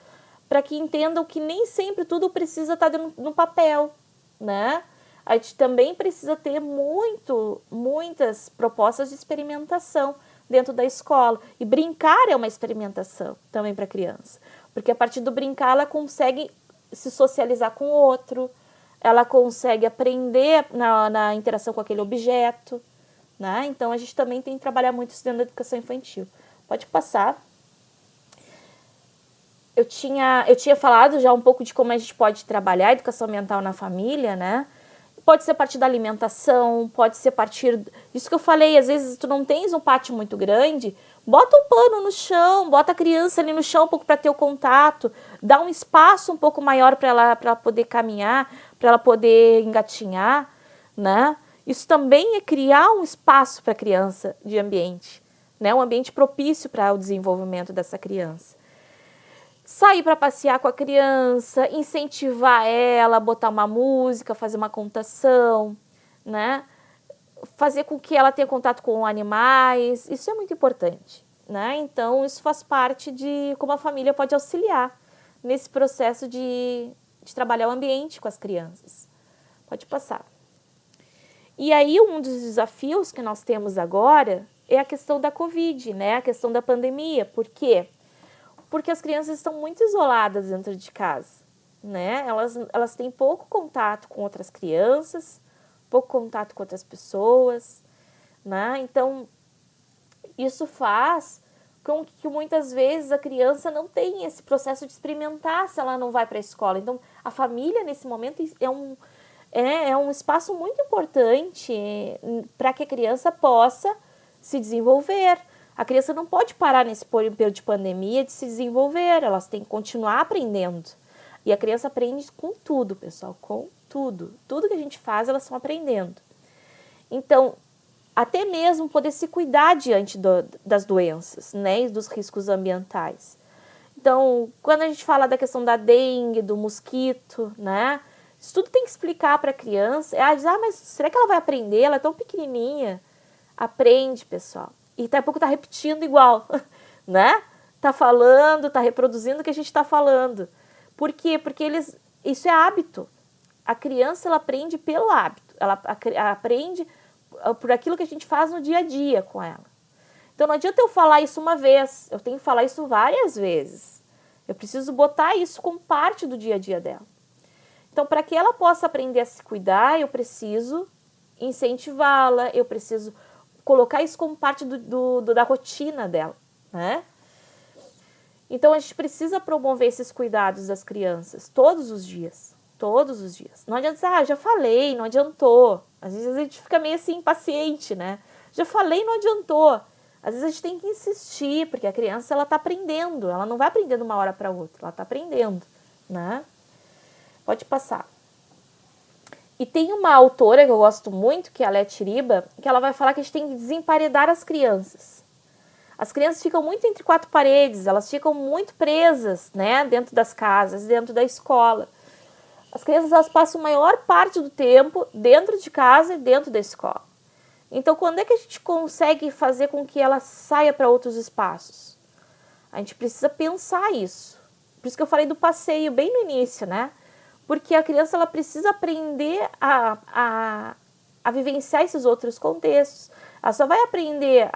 C: para que entendam que nem sempre tudo precisa estar no papel, né? A gente também precisa ter muitas propostas de experimentação dentro da escola. E brincar é uma experimentação também para a criança. Porque a partir do brincar, ela consegue se socializar com o outro, ela consegue aprender na interação com aquele objeto, né? Então, a gente também tem que trabalhar muito isso dentro da educação infantil. Pode passar. Eu tinha falado já um pouco de como a gente pode trabalhar a educação ambiental na família, né? Pode ser a partir da alimentação, pode ser a partir... Isso que eu falei, às vezes tu não tens um pátio muito grande, bota um pano no chão, bota a criança ali no chão um pouco para ter o contato, dá um espaço um pouco maior para ela poder caminhar, para ela poder engatinhar, né? Isso também é criar um espaço para a criança de ambiente, né? Um ambiente propício para o desenvolvimento dessa criança. Sair para passear com a criança, incentivar ela, botar uma música, fazer uma contação, né? Fazer com que ela tenha contato com animais, isso é muito importante, né? Então, isso faz parte de como a família pode auxiliar nesse processo de trabalhar o ambiente com as crianças. Pode passar. E aí, um dos desafios que nós temos agora é a questão da Covid, né? A questão da pandemia. Por quê? Porque as crianças estão muito isoladas dentro de casa, né? Elas têm pouco contato com outras crianças, pouco contato com outras pessoas, né? Então, isso faz com que muitas vezes a criança não tem esse processo de experimentar se ela não vai para a escola. Então, a família, nesse momento, é um espaço muito importante para que a criança possa se desenvolver. A criança não pode parar nesse período de pandemia de se desenvolver, elas têm que continuar aprendendo. E a criança aprende com tudo, pessoal, com tudo. Tudo que a gente faz, elas estão aprendendo. Então, até mesmo poder se cuidar diante das doenças, né, e dos riscos ambientais. Então, quando a gente fala da questão da dengue, do mosquito, né, isso tudo tem que explicar para a criança. Ela diz, mas será que ela vai aprender? Ela é tão pequenininha. Aprende, pessoal. E daqui a pouco tá repetindo igual, né? Tá falando, tá reproduzindo o que a gente tá falando. Por quê? Porque isso é hábito. A criança, ela aprende pelo hábito. Ela aprende por aquilo que a gente faz no dia a dia com ela. Então, não adianta eu falar isso uma vez. Eu tenho que falar isso várias vezes. Eu preciso botar isso como parte do dia a dia dela. Então, para que ela possa aprender a se cuidar, eu preciso incentivá-la, eu preciso colocar isso como parte da rotina dela, né? Então, a gente precisa promover esses cuidados das crianças todos os dias. Todos os dias. Não adianta dizer, já falei, não adiantou. Às vezes a gente fica meio assim, impaciente, né? Já falei, não adiantou. Às vezes a gente tem que insistir, porque a criança, ela tá aprendendo. Ela não vai aprender de uma hora para outra, ela tá aprendendo, né? Pode passar. E tem uma autora que eu gosto muito, que é a Letty Riba, que ela vai falar que a gente tem que desemparedar as crianças. As crianças ficam muito entre quatro paredes, elas ficam muito presas, né, dentro das casas, dentro da escola. As crianças, elas passam a maior parte do tempo dentro de casa e dentro da escola. Então, quando é que a gente consegue fazer com que ela saia para outros espaços? A gente precisa pensar isso. Por isso que eu falei do passeio bem no início, né? Porque a criança, ela precisa aprender a vivenciar esses outros contextos. Ela só vai aprender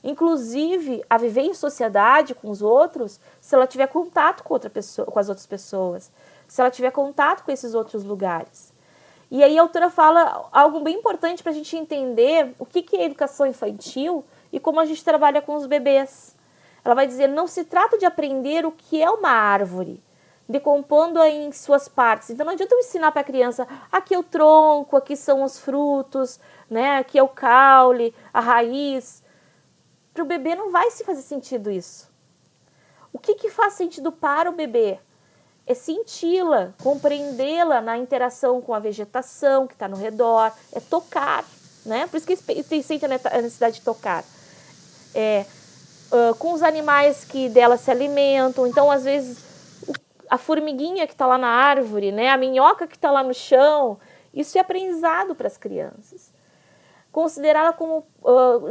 C: inclusive, a viver em sociedade com os outros se ela tiver contato com as outras pessoas, se ela tiver contato com esses outros lugares. E aí a autora fala algo bem importante para a gente entender o que é educação infantil e como a gente trabalha com os bebês. Ela vai dizer, não se trata de aprender o que é uma árvore, decompondo-a em suas partes. Então não adianta eu ensinar para a criança, aqui é o tronco, aqui são os frutos, né? Aqui é o caule, a raiz. Para o bebê não vai se fazer sentido isso. O que faz sentido para o bebê? É senti-la, compreendê-la na interação com a vegetação que está no redor, é tocar, né? Por isso que ele sente a necessidade de tocar. Com os animais que dela se alimentam. Então, às vezes, a formiguinha que está lá na árvore, né? A minhoca que está lá no chão, isso é aprendizado para as crianças. Considerá-la como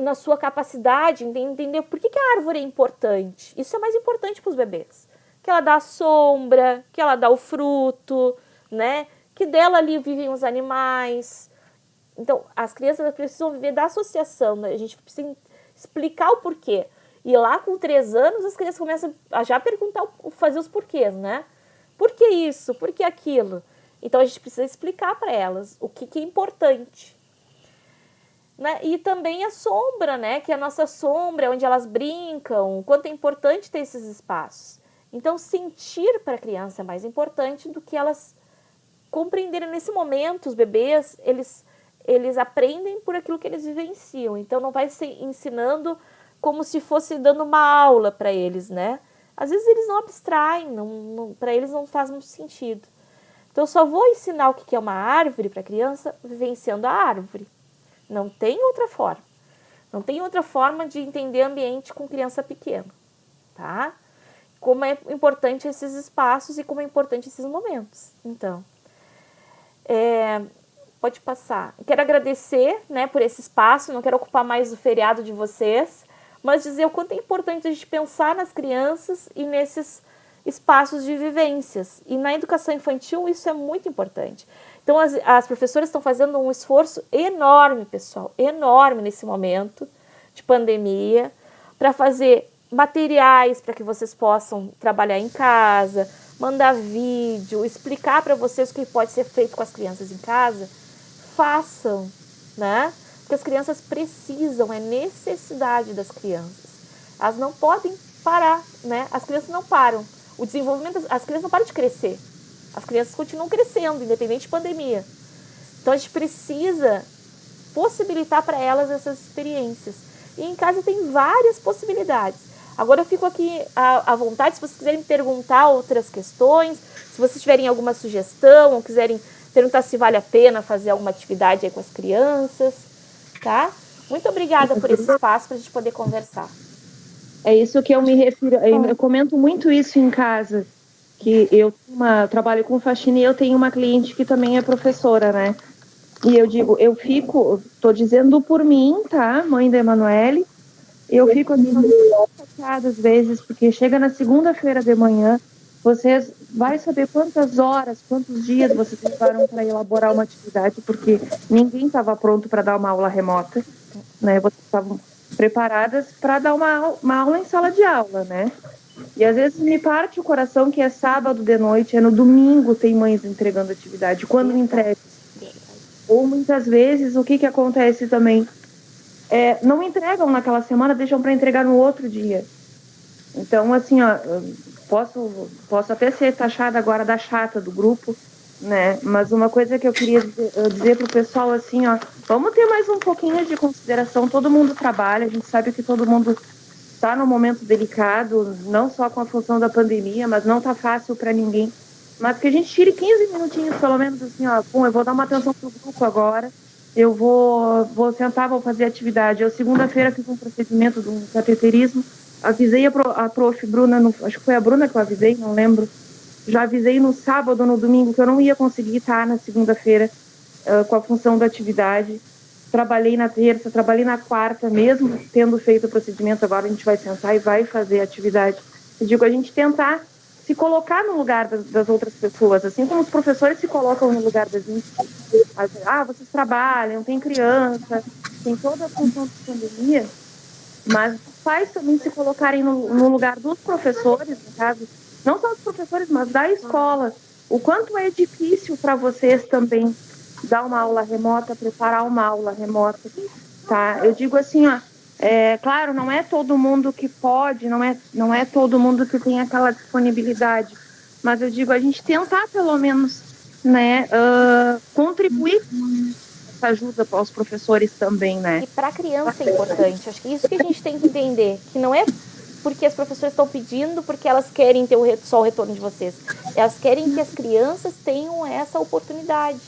C: na sua capacidade, entender por que a árvore é importante. Isso é mais importante para os bebês. Que ela dá a sombra, que ela dá o fruto, né? Que dela ali vivem os animais. Então, as crianças precisam viver da associação, né? A gente precisa explicar o porquê. E lá com 3 anos, as crianças começam a já perguntar, fazer os porquês, né? Por que isso? Por que aquilo? Então, a gente precisa explicar para elas o que é importante. Né? E também a sombra, né? Que é a nossa sombra, onde elas brincam, o quanto é importante ter esses espaços. Então, sentir para a criança é mais importante do que elas compreenderem. Nesse momento, os bebês, eles aprendem por aquilo que eles vivenciam. Então, não vai ser ensinando como se fosse dando uma aula para eles, né? Às vezes, eles não abstraem, para eles não faz muito sentido. Então, eu só vou ensinar o que é uma árvore para a criança vivenciando a árvore. Não tem outra forma. Não tem outra forma de entender ambiente com criança pequena, tá? Como é importante esses espaços e como é importante esses momentos. Então, pode passar. Quero agradecer, né, por esse espaço, não quero ocupar mais o feriado de vocês, mas dizer o quanto é importante a gente pensar nas crianças e nesses espaços de vivências. E na educação infantil isso é muito importante. Então, as professoras estão fazendo um esforço enorme, pessoal, enorme nesse momento de pandemia, para fazer materiais para que vocês possam trabalhar em casa, mandar vídeo, explicar para vocês o que pode ser feito com as crianças em casa. Façam, né? Porque as crianças precisam, é necessidade das crianças. Elas não podem parar, né? As crianças não param. O desenvolvimento, as crianças não param de crescer. As crianças continuam crescendo, independente de pandemia. Então, a gente precisa possibilitar para elas essas experiências. E em casa tem várias possibilidades. Agora eu fico aqui à vontade, se vocês quiserem perguntar outras questões, se vocês tiverem alguma sugestão, ou quiserem perguntar se vale a pena fazer alguma atividade aí com as crianças, tá? Muito obrigada por esse espaço para a gente poder conversar.
G: É isso que eu me refiro, eu comento muito isso em casa, que eu trabalho com faxina e eu tenho uma cliente que também é professora, né? E eu digo, tô dizendo por mim, tá, mãe da Emanuele, eu fico assim, chateada às vezes, porque chega na segunda-feira de manhã, vocês vai saber quantas horas, quantos dias vocês levaram para elaborar uma atividade, porque ninguém estava pronto para dar uma aula remota, né? Vocês estavam preparadas para dar uma aula em sala de aula, né? E às vezes me parte o coração que é sábado de noite, é no domingo tem mães entregando atividade, quando entrega. Ou muitas vezes o que acontece também? Não entregam naquela semana, deixam para entregar no outro dia. Então, assim, ó, posso até ser taxada agora da chata do grupo, né? Mas uma coisa que eu queria dizer pro pessoal, assim, ó, vamos ter mais um pouquinho de consideração. Todo mundo trabalha, a gente sabe que todo mundo está num momento delicado, não só com a função da pandemia, mas não tá fácil para ninguém. Mas que a gente tire 15 minutinhos, pelo menos, assim, ó, eu vou dar uma atenção pro grupo agora. Eu vou sentar, vou fazer atividade. Eu, segunda-feira, fiz um procedimento de um cateterismo. Avisei a prof. Bruna, acho que foi a Bruna que eu avisei, não lembro. Já avisei no sábado, no domingo, que eu não ia conseguir estar na segunda-feira com a função da atividade. Trabalhei na terça, trabalhei na quarta, mesmo tendo feito o procedimento. Agora a gente vai sentar e vai fazer a atividade. Eu digo, a gente tentar se colocar no lugar das outras pessoas, assim como os professores se colocam no lugar das gente. Vocês trabalham, tem criança, tem toda a função de pandemia, mas os pais também se colocarem no lugar dos professores, no caso, não só dos professores, mas da escola. O quanto é difícil para vocês também dar uma aula remota, preparar uma aula remota, tá? Eu digo assim, ó, claro, não é todo mundo que pode, não é todo mundo que tem aquela disponibilidade, mas eu digo, a gente tentar pelo menos, né, contribuir com essa ajuda para os professores também, né?
C: E para a criança é importante, acho que isso que a gente tem que entender, que não é porque as professoras estão pedindo, porque elas querem ter só o retorno de vocês, elas querem que as crianças tenham essa oportunidade,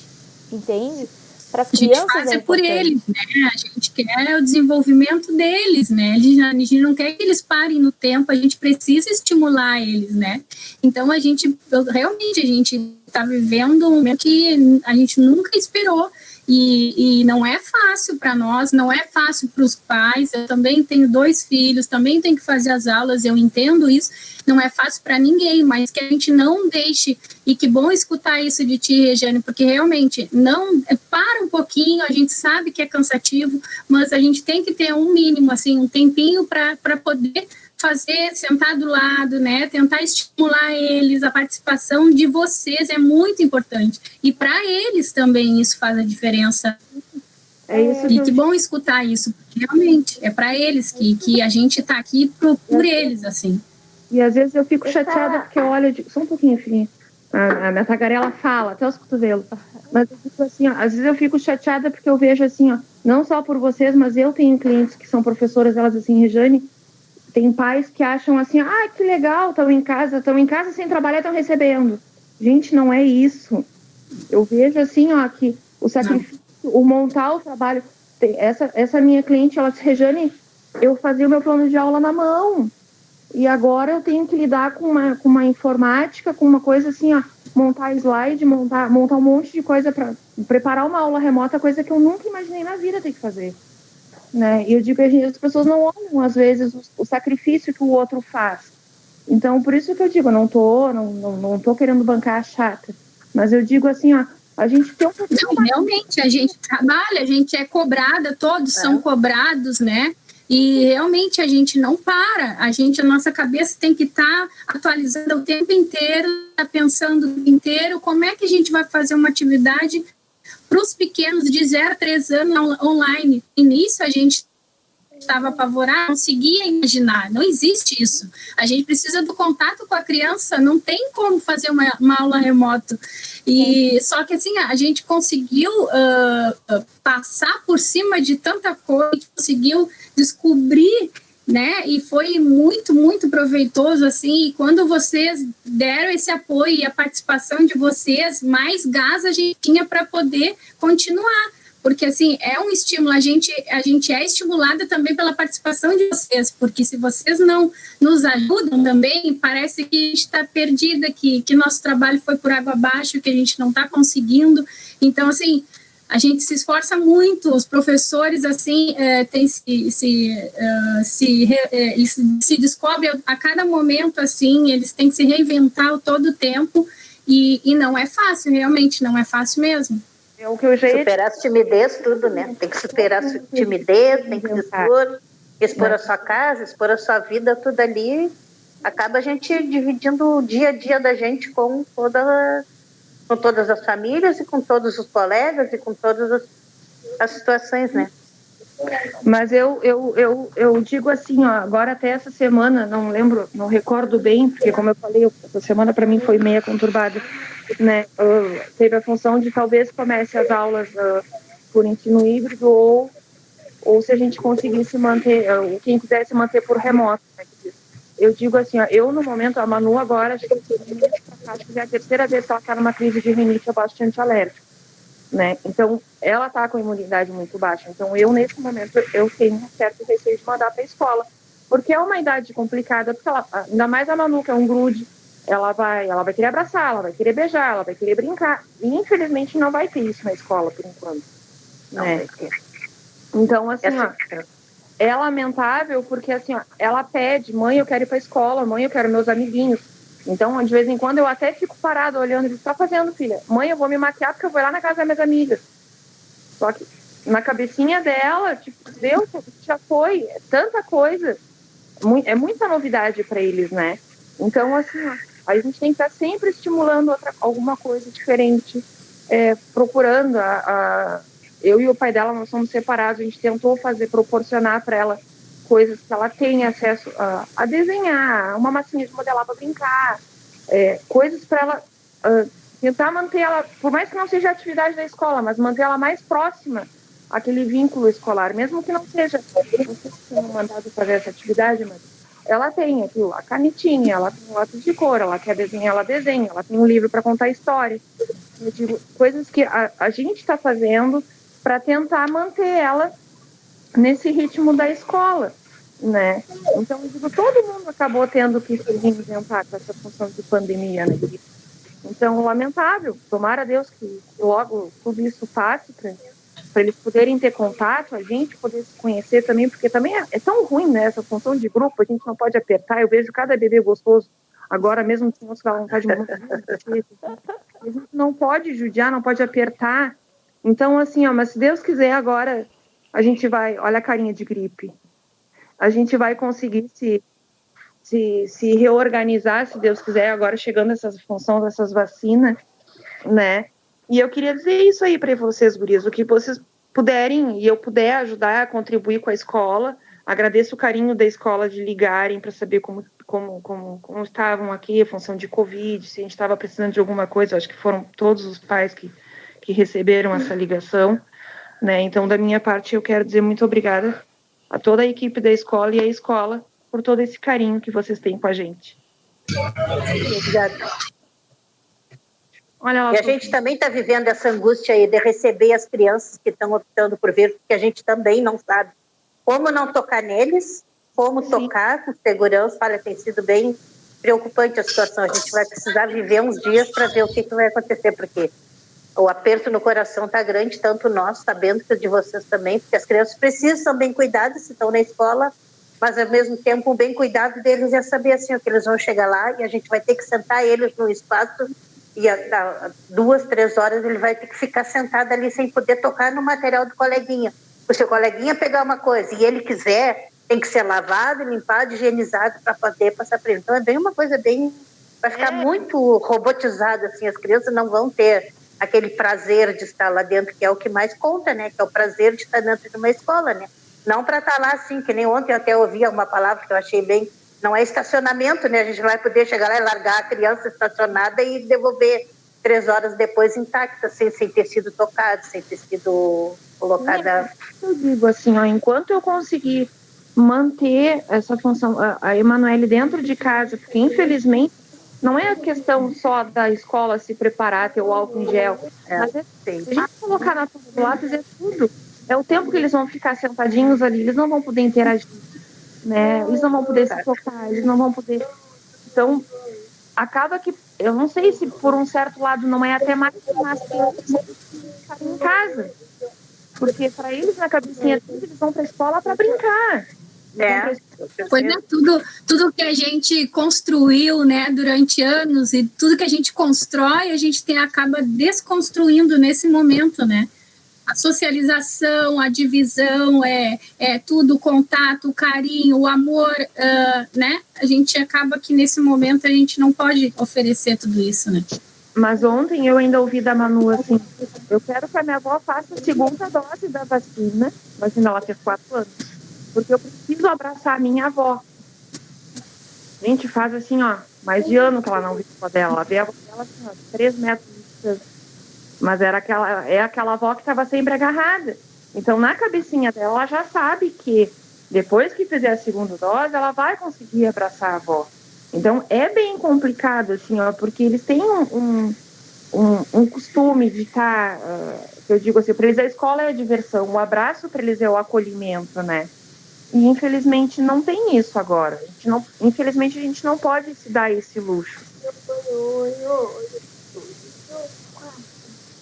C: entende? Para as crianças
A: a gente faz por eles, né? A gente quer o desenvolvimento deles, né? A gente não quer que eles parem no tempo, a gente precisa estimular eles, né? Então, realmente, a gente está vivendo um momento que a gente nunca esperou. E não é fácil para nós, não é fácil para os pais. Eu também tenho 2 filhos, também tenho que fazer as aulas, eu entendo isso. Não é fácil para ninguém, mas que a gente não deixe, e que bom escutar isso de ti, Regiane, porque realmente para um pouquinho, a gente sabe que é cansativo, mas a gente tem que ter um mínimo, assim, um tempinho para poder fazer, sentar do lado, né, tentar estimular eles, a participação de vocês é muito importante, e para eles também isso faz a diferença. E que bom escutar isso, porque realmente é para eles que a gente está aqui por eles, assim.
G: E às vezes eu fico chateada porque eu olho, só um pouquinho, filhinha, a minha tagarela fala, até os cotovelos, mas eu fico assim, ó, às vezes eu fico chateada porque eu vejo assim, ó, não só por vocês, mas eu tenho clientes que são professoras, elas assim, Regiane, tem pais que acham assim, que legal, estão em casa sem trabalhar, estão recebendo. Gente, não é isso. Eu vejo assim, ó, que o sacrifício, o montar o trabalho. Essa minha cliente, ela disse, Regiane, eu fazia o meu plano de aula na mão. E agora eu tenho que lidar com uma informática, com uma coisa assim, ó, montar slide, montar um monte de coisa para preparar uma aula remota, coisa que eu nunca imaginei na vida ter que fazer. Né? E eu digo que as pessoas não olham, às vezes, o sacrifício que o outro faz. Então, por isso que eu digo, eu não tô querendo bancar a chata, mas eu digo assim, ó, a gente tem um pouquinho...
A: Não, realmente, a gente trabalha, a gente é cobrada, todos são cobrados, né? E realmente a gente não para, a nossa cabeça tem que estar atualizando o tempo inteiro, tá pensando o tempo inteiro, como é que a gente vai fazer uma atividade para os pequenos de 0 a 3 anos online. E nisso a gente estava apavorado, não conseguia imaginar, não existe isso. A gente precisa do contato com a criança, não tem como fazer uma aula remoto. E só que assim, a gente conseguiu passar por cima de tanta coisa, conseguiu descobrir, né? E foi muito, muito proveitoso, assim, e quando vocês deram esse apoio e a participação de vocês, mais gás a gente tinha para poder continuar, porque, assim, é um estímulo, a gente é estimulada também pela participação de vocês, porque se vocês não nos ajudam também, parece que a gente está perdida, que nosso trabalho foi por água abaixo, que a gente não está conseguindo, então, assim, a gente se esforça muito, os professores, assim, se descobrem a cada momento, assim, eles têm que se reinventar todo o tempo, e não é fácil, realmente, não é fácil mesmo.
H: É o que eu já superar a timidez, tudo, né? Tem que superar a timidez, tem que se expor a sua casa, expor a sua vida, tudo ali. Acaba a gente dividindo o dia a dia da gente com todas as famílias e com todos os colegas e com todas as situações, né?
G: Mas eu digo assim, ó, agora até essa semana, não recordo bem, porque como eu falei, essa semana para mim foi meia conturbada, né? Teve a função de talvez comece as aulas por ensino híbrido ou se a gente conseguisse manter, quem quisesse manter por remoto, né? Eu digo assim, ó, eu no momento, a Manu agora, acho que é a terceira vez que ela está numa crise de rinite bastante alérgica, né? Então, ela está com a imunidade muito baixa. Então, eu, nesse momento, eu tenho um certo receio de mandar para a escola, porque é uma idade complicada, porque ela, ainda mais a Manu, que é um grude, ela vai querer abraçar, ela vai querer beijar, ela vai querer brincar. E, infelizmente, não vai ter isso na escola, por enquanto.
H: Não
G: né?
H: vai ter.
G: Então, assim, ó, é lamentável porque, assim, ó, ela pede, mãe, eu quero ir para a escola, mãe, eu quero meus amiguinhos. Então, de vez em quando, eu até fico parada olhando e digo, o que tá fazendo, filha? Mãe, eu vou me maquiar porque eu vou lá na casa das minhas amigas. Só que na cabecinha dela, tipo, Deus, já foi, é tanta coisa. É muita novidade para eles, né? Então, assim, ó, a gente tem que estar sempre estimulando alguma coisa diferente, procurando. Eu e o pai dela, nós somos separados, a gente tentou proporcionar para ela coisas que ela tenha acesso a desenhar, uma massinha de modelar para brincar, coisas para ela tentar manter ela, por mais que não seja a atividade da escola, mas manter ela mais próxima àquele vínculo escolar, mesmo que não seja, não sei se tenham mandado fazer essa atividade, mas ela tem aquilo, a canetinha, ela tem um lápis de cor, ela quer desenhar, ela desenha, ela tem um livro para contar história. Eu digo, coisas que a gente está fazendo para tentar manter ela nesse ritmo da escola, né? Então, eu digo, todo mundo acabou tendo que se reinventar com essa função de pandemia, né? Então, lamentável. Tomara a Deus que logo tudo isso passe para eles poderem ter contato, a gente poder se conhecer também, porque também é tão ruim, né? Essa função de grupo, a gente não pode apertar. Eu vejo cada bebê gostoso agora, mesmo que não se dá vontade de muito. A gente não pode judiar, não pode apertar. Então, assim, ó, mas se Deus quiser, agora a gente vai, olha a carinha de gripe, a gente vai conseguir se reorganizar, se Deus quiser, agora chegando essas funções, essas vacinas, né? E eu queria dizer isso aí para vocês, gurias, o que vocês puderem e eu puder ajudar a contribuir com a escola. Agradeço o carinho da escola de ligarem para saber como estavam aqui, a função de Covid, se a gente estava precisando de alguma coisa. Acho que foram todos os pais que receberam essa ligação, né? Então, da minha parte, eu quero dizer muito obrigada a toda a equipe da escola e a escola por todo esse carinho que vocês têm com a gente.
H: Obrigada.
G: Olha lá,
H: e a gente também está vivendo essa angústia aí de receber as crianças que estão optando por vir, porque a gente também não sabe como não tocar neles, como tocar com segurança. Olha, tem sido bem preocupante a situação. A gente vai precisar viver uns dias para ver o que vai acontecer, porque o aperto no coração está grande, tanto nós, sabendo que o de vocês também, porque as crianças precisam ser bem cuidadas se estão na escola, mas ao mesmo tempo o bem cuidado deles é saber assim, que eles vão chegar lá e a gente vai ter que sentar eles no espaço e a 2, 3 horas ele vai ter que ficar sentado ali sem poder tocar no material do coleguinha. Se o coleguinha pegar uma coisa e ele quiser, tem que ser lavado, limpado, higienizado para poder passar para ele. Então é bem uma coisa bem... vai ficar muito robotizado, assim, as crianças não vão ter aquele prazer de estar lá dentro, que é o que mais conta, né? Que é o prazer de estar dentro de uma escola, né? Não para estar lá assim, que nem ontem eu até ouvi uma palavra que eu achei bem, não é estacionamento, né? A gente vai poder chegar lá e largar a criança estacionada e devolver 3 horas depois intacta, sem ter sido tocada, sem ter sido colocada.
G: Eu digo assim, ó, enquanto eu conseguir manter essa função, a Emanuele dentro de casa, porque infelizmente não é a questão só da escola se preparar, ter o álcool em gel, mas se a gente colocar na ponta do lápis é tudo. É o tempo que eles vão ficar sentadinhos ali, eles não vão poder interagir, né? Eles não vão poder se tocar, eles não vão poder... Então, acaba que, eu não sei se por um certo lado não é até mais fácil ficar em casa. Porque para eles, na cabecinha deles, eles vão para a escola para brincar.
A: Pois é, tudo que a gente construiu, né, durante anos, e tudo que a gente constrói, a gente acaba desconstruindo nesse momento, né? A socialização, a divisão, tudo, o contato, o carinho, o amor, né? A gente acaba que nesse momento a gente não pode oferecer tudo isso, né?
G: Mas ontem eu ainda ouvi da Manu assim, eu quero que a minha avó faça a 2ª dose da vacina, ela fez 4 anos, porque eu preciso abraçar a minha avó. A gente faz assim, ó, mais de ano que ela não vê a avó dela, ela vê a avó dela assim, ó, 3 metros de distância. Mas aquela avó que estava sempre agarrada. Então, na cabecinha dela, ela já sabe que depois que fizer a 2ª dose, ela vai conseguir abraçar a avó. Então, é bem complicado, assim, ó, porque eles têm um costume de estar, eu digo assim, para eles a escola é a diversão, o abraço para eles é o acolhimento, né? E, infelizmente, não tem isso agora. Infelizmente, a gente não pode se dar esse luxo.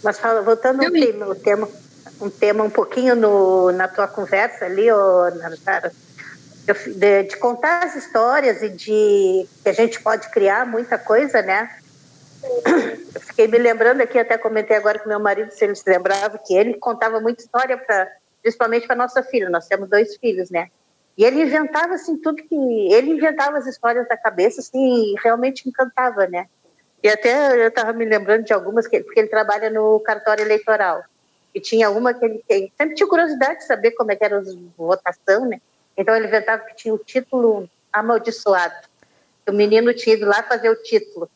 H: Mas voltando um tema um pouquinho na tua conversa ali, Nara, de contar as histórias e de que a gente pode criar muita coisa, né? Eu fiquei me lembrando aqui, até comentei agora com meu marido, se ele se lembrava, que ele contava muita história, principalmente para nossa filha. Nós temos 2 filhos, né? E ele inventava assim ele inventava as histórias da cabeça, assim, e realmente encantava, né? E até eu estava me lembrando de algumas, porque ele trabalha no cartório eleitoral. E tinha uma que ele sempre tinha curiosidade de saber como é que era a votação, né? Então ele inventava que tinha o título amaldiçoado. O menino tinha ido lá fazer o título.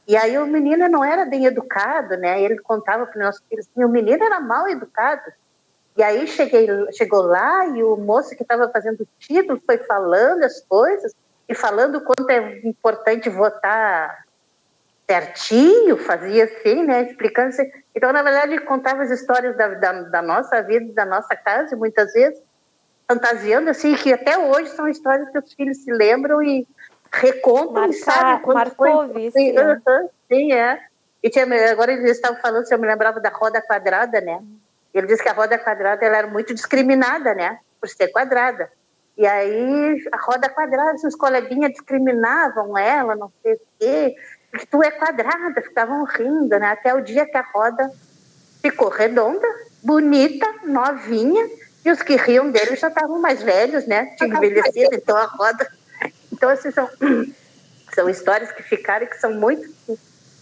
H: E aí o menino não era bem educado, né? Ele contava para os nossos filhos assim, o menino era mal educado. E aí chegou lá e o moço que estava fazendo o título foi falando as coisas e falando o quanto é importante votar certinho, fazia assim, né, explicando assim. Então, na verdade, ele contava as histórias da nossa vida, da nossa casa, muitas vezes, fantasiando assim, que até hoje são histórias que os filhos se lembram e recontam e sabem quando foi. Sim, é. E agora eles estavam falando, se eu me lembrava da roda quadrada, né? Ele disse que a roda quadrada ela era muito discriminada, né, por ser quadrada. E aí, a roda quadrada, os coleguinhas discriminavam ela, não sei o quê, porque tu é quadrada, ficavam rindo, né? Até o dia que a roda ficou redonda, bonita, novinha, e os que riam dele já estavam mais velhos, né? Tinha envelhecido, então a roda... Então, assim, são histórias que ficaram e que são muito...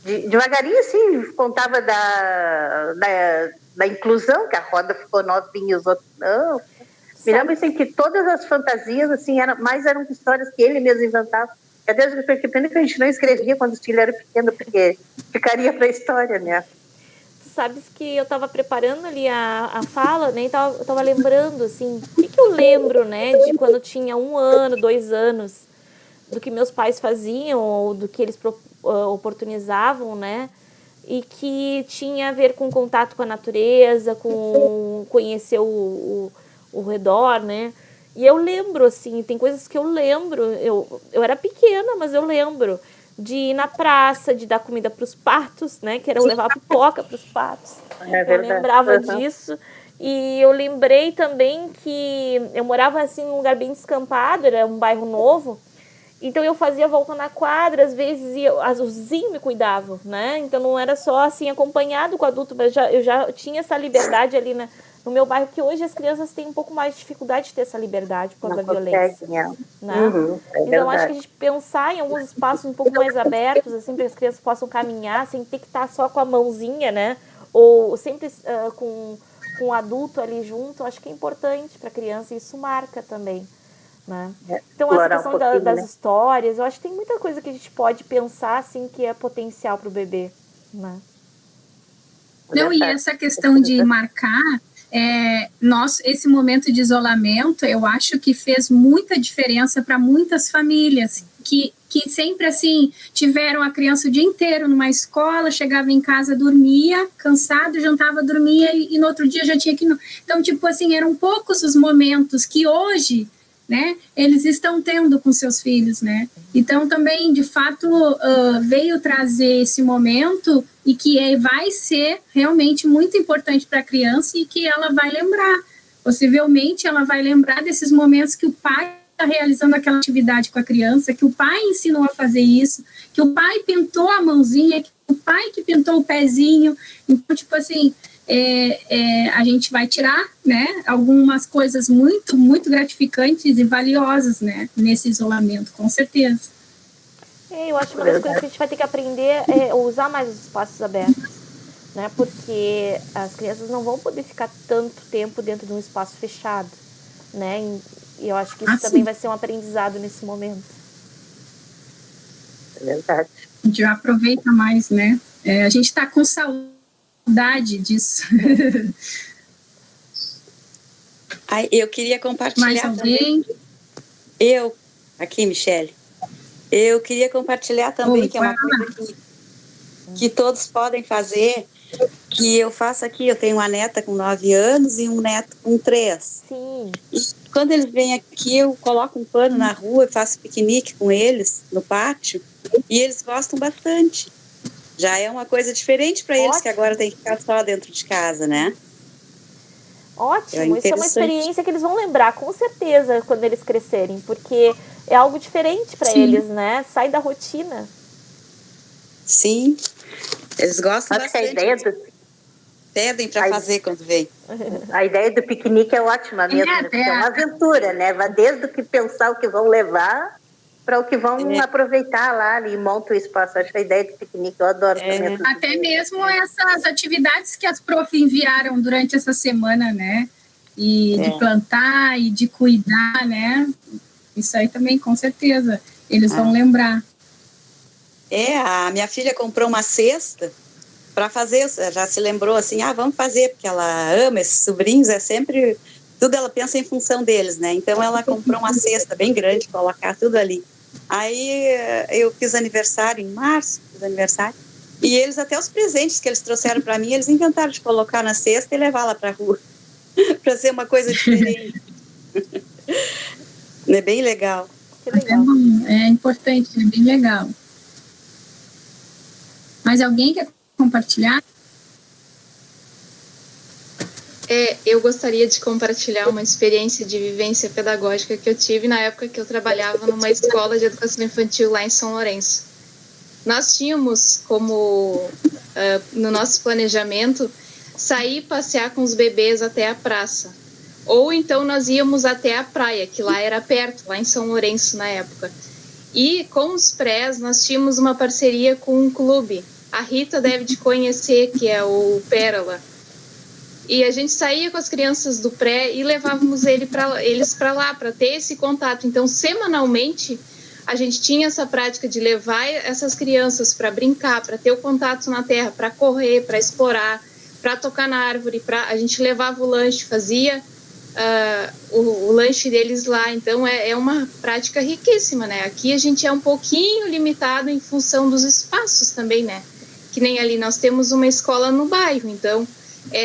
H: Devagarinho, assim, contava da inclusão, que a roda ficou novinha e os outros não. Me lembro, assim, que todas as fantasias, assim, eram histórias que ele mesmo inventava. Até eu fiquei pena que a gente não escrevia quando o filho era pequeno, porque ficaria para a história, né?
C: Sabes que eu estava preparando ali a fala, né? Eu estava lembrando, assim, o que eu lembro, né? De quando eu tinha 1 ano, 2 anos, do que meus pais faziam, ou do que eles oportunizavam, né? E que tinha a ver com contato com a natureza, com conhecer o redor, né? E eu lembro, assim, tem coisas que eu lembro, eu era pequena, mas eu lembro de ir na praça, de dar comida para os patos, né? Que era eu levar pipoca para os patos. Eu lembrava disso. E eu lembrei também que eu morava, assim, num lugar bem descampado, era um bairro novo. Então eu fazia volta na quadra, às vezes os vizinhos me cuidavam, né? Então não era só, assim, acompanhado com o adulto, mas eu já tinha essa liberdade ali no meu bairro, que hoje as crianças têm um pouco mais de dificuldade de ter essa liberdade por causa da violência. Né? Então, acho que a gente pensar em alguns espaços um pouco mais abertos, assim, para que as crianças possam caminhar, sem ter que estar só com a mãozinha, né? Ou sempre com com o adulto ali junto, eu acho que é importante para a criança, e isso marca também, né? Então, essa questão das histórias, eu acho que tem muita coisa que a gente pode pensar, assim, que é potencial para o bebê, né?
A: Não, e essa questão de marcar, esse momento de isolamento, eu acho que fez muita diferença para muitas famílias que sempre, assim, tiveram a criança o dia inteiro numa escola, chegava em casa, dormia, cansado, jantava, dormia e no outro dia já tinha que... Então, tipo assim, eram poucos os momentos que hoje, né, eles estão tendo com seus filhos, né? Então, também, de fato, veio trazer esse momento e que vai ser realmente muito importante para a criança e que ela vai lembrar. Possivelmente, ela vai lembrar desses momentos que o pai está realizando aquela atividade com a criança, que o pai ensinou a fazer isso, que o pai pintou a mãozinha, que o pai que pintou o pezinho. Então, tipo assim, a gente vai tirar, né, algumas coisas muito, muito gratificantes e valiosas, né, nesse isolamento, com certeza.
C: Eu acho que uma das coisas que a gente vai ter que aprender é usar mais os espaços abertos, né, porque as crianças não vão poder ficar tanto tempo dentro de um espaço fechado, né, e eu acho que isso também vai ser um aprendizado nesse momento.
H: É verdade.
A: A gente aproveita mais, né, a gente está com saudade disso.
I: Eu queria compartilhar
A: mais alguém?
I: Também. Aqui, Michele. Eu queria compartilhar também, que é uma coisa que todos podem fazer, que eu faço aqui. Eu tenho uma neta com 9 anos e um neto com 3.
C: Sim.
I: E quando eles vêm aqui, eu coloco um pano na rua, faço piquenique com eles no pátio, e eles gostam bastante. Já é uma coisa diferente para eles, que agora tem que ficar só dentro de casa, né?
C: Ótimo, isso é uma experiência que eles vão lembrar, com certeza, quando eles crescerem, porque é algo diferente para eles, né? Sai da rotina.
I: Sim, eles gostam
H: bastante.
I: A ideia pedem para fazer quando vem.
H: A ideia do piquenique é ótima mesmo, porque é uma aventura, né? Vai desde o que pensar o que vão levar para o que vão aproveitar lá e monta o espaço. Acho a ideia do piquenique, eu adoro também.
A: Até mesmo essas atividades que as prof enviaram durante essa semana, né? E de plantar e de cuidar, né? Isso aí também, com certeza, eles vão lembrar.
I: A minha filha comprou uma cesta para fazer, já se lembrou assim, vamos fazer, porque ela ama esses sobrinhos, sempre, tudo ela pensa em função deles, né? Então ela comprou uma cesta bem grande, colocar tudo ali. Aí eu fiz aniversário em março, e eles, até os presentes que eles trouxeram para mim, eles inventaram de colocar na cesta e levar lá para a rua, para ser uma coisa diferente. É bem legal.
C: Que legal.
A: É importante, é bem legal. Mais alguém quer compartilhar?
B: Eu gostaria de compartilhar uma experiência de vivência pedagógica que eu tive na época que eu trabalhava numa escola de educação infantil lá em São Lourenço. Nós tínhamos como, no nosso planejamento, sair passear com os bebês até a praça. Ou então nós íamos até a praia, que lá era perto, lá em São Lourenço na época. E com os prés nós tínhamos uma parceria com um clube. A Rita deve de conhecer, que é o Pérola. E a gente saía com as crianças do pré e levávamos eles para lá, para ter esse contato. Então, semanalmente, a gente tinha essa prática de levar essas crianças para brincar, para ter o contato na terra, para correr, para explorar, para tocar na árvore. A gente levava o lanche, fazia o lanche deles lá. Então, é uma prática riquíssima, né? Aqui a gente é um pouquinho limitado em função dos espaços também, né? Que nem ali nós temos uma escola no bairro, então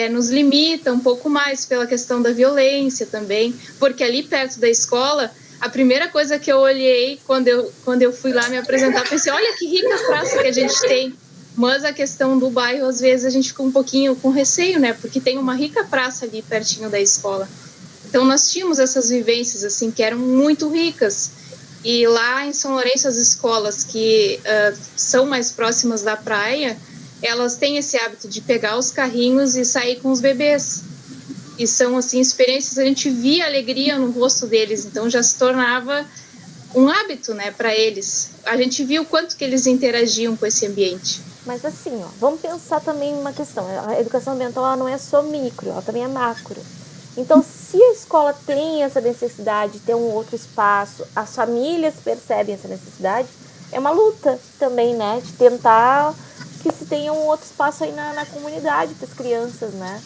B: nos limita um pouco mais pela questão da violência também, porque ali perto da escola, a primeira coisa que eu olhei quando eu fui lá me apresentar, pensei, olha que rica praça que a gente tem, mas a questão do bairro, às vezes a gente fica um pouquinho com receio, né, porque tem uma rica praça ali pertinho da escola. Então nós tínhamos essas vivências assim que eram muito ricas. E lá em São Lourenço, as escolas que são mais próximas da praia, elas têm esse hábito de pegar os carrinhos e sair com os bebês. E são, assim, experiências, a gente via alegria no rosto deles, então já se tornava um hábito, né, para eles. A gente viu o quanto que eles interagiam com esse ambiente.
C: Mas assim, ó, vamos pensar também uma questão. A educação ambiental ela não é só micro, ela também é macro. Então, se a escola tem essa necessidade de ter um outro espaço, as famílias percebem essa necessidade, é uma luta também, né? De tentar que se tenha um outro espaço aí na comunidade para as crianças, né?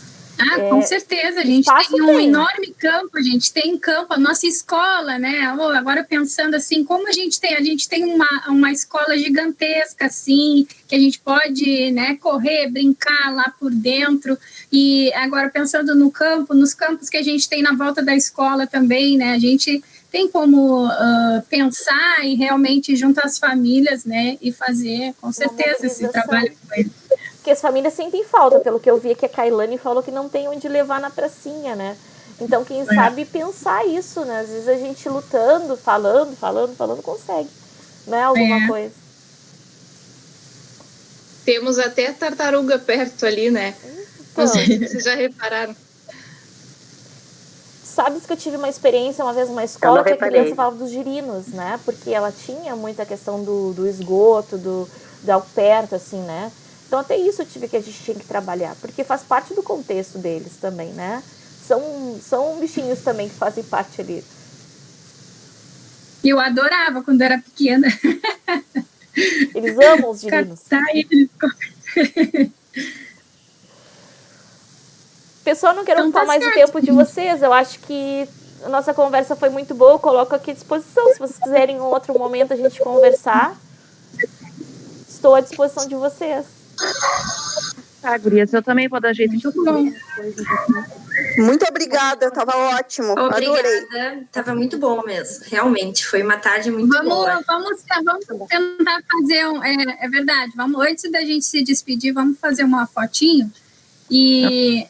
A: Com certeza, a gente tem um enorme campo, a gente tem campo, a nossa escola, né? Agora pensando assim, como a gente tem uma escola gigantesca, assim, que a gente pode, né, correr, brincar lá por dentro, e agora pensando no campo, nos campos que a gente tem na volta da escola também, né? A gente tem como pensar e realmente juntar as famílias, né, e fazer, com certeza, esse trabalho com eles.
C: Porque as famílias sentem falta, pelo que eu vi que a Kailane falou que não tem onde levar na pracinha, né? Então, quem sabe pensar isso, né? Às vezes a gente lutando, falando, consegue, né? Alguma coisa.
B: Temos até tartaruga perto ali, né? Então, não sei se vocês já repararam.
C: Sabes que eu tive uma experiência uma vez numa escola que a criança falava dos girinos, né? Porque ela tinha muita questão do esgoto, do algo perto, assim, né? Então, até isso a gente tinha que trabalhar, porque faz parte do contexto deles também, né? São bichinhos também que fazem parte ali.
A: Eu adorava quando era pequena.
C: Eles amam os girinos. Pessoal, não quero ocupar mais o tempo de vocês. Eu acho que a nossa conversa foi muito boa. Eu coloco aqui à disposição. Se vocês quiserem em outro momento a gente conversar, estou à disposição de vocês.
G: Gurias, eu também vou dar jeito de
F: Muito obrigada, estava ótimo. Adorei.
E: Estava muito bom mesmo. Realmente, foi uma tarde muito boa.
A: Vamos tentar fazer é verdade. Antes da gente se despedir, vamos fazer uma fotinho e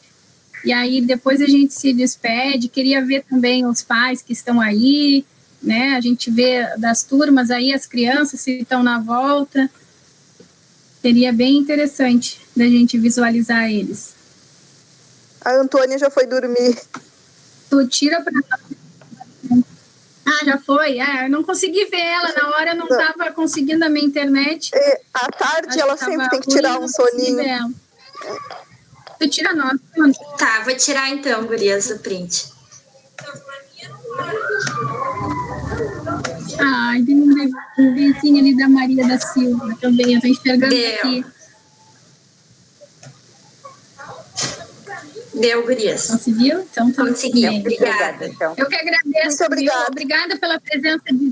A: aí depois a gente se despede. Queria ver também os pais que estão aí, né? A gente vê das turmas aí, as crianças se estão na volta. Seria bem interessante da gente visualizar eles.
F: A Antônia já foi dormir.
A: Tu tira para... já foi? Eu não consegui ver ela na hora, eu não estava conseguindo a minha internet.
F: À tarde ela sempre tem que tirar um soninho.
A: Tu tira a nossa.
E: Tá, vou tirar então, gurias, o print.
A: Tem um beijinho ali da Maria da Silva também, eu estou enxergando aqui.
E: Deu, gurias.
A: Conseguiu? Então,
E: consegui. Obrigada.
F: Então.
A: Eu que agradeço.
F: Muito obrigada.
A: Obrigada pela presença de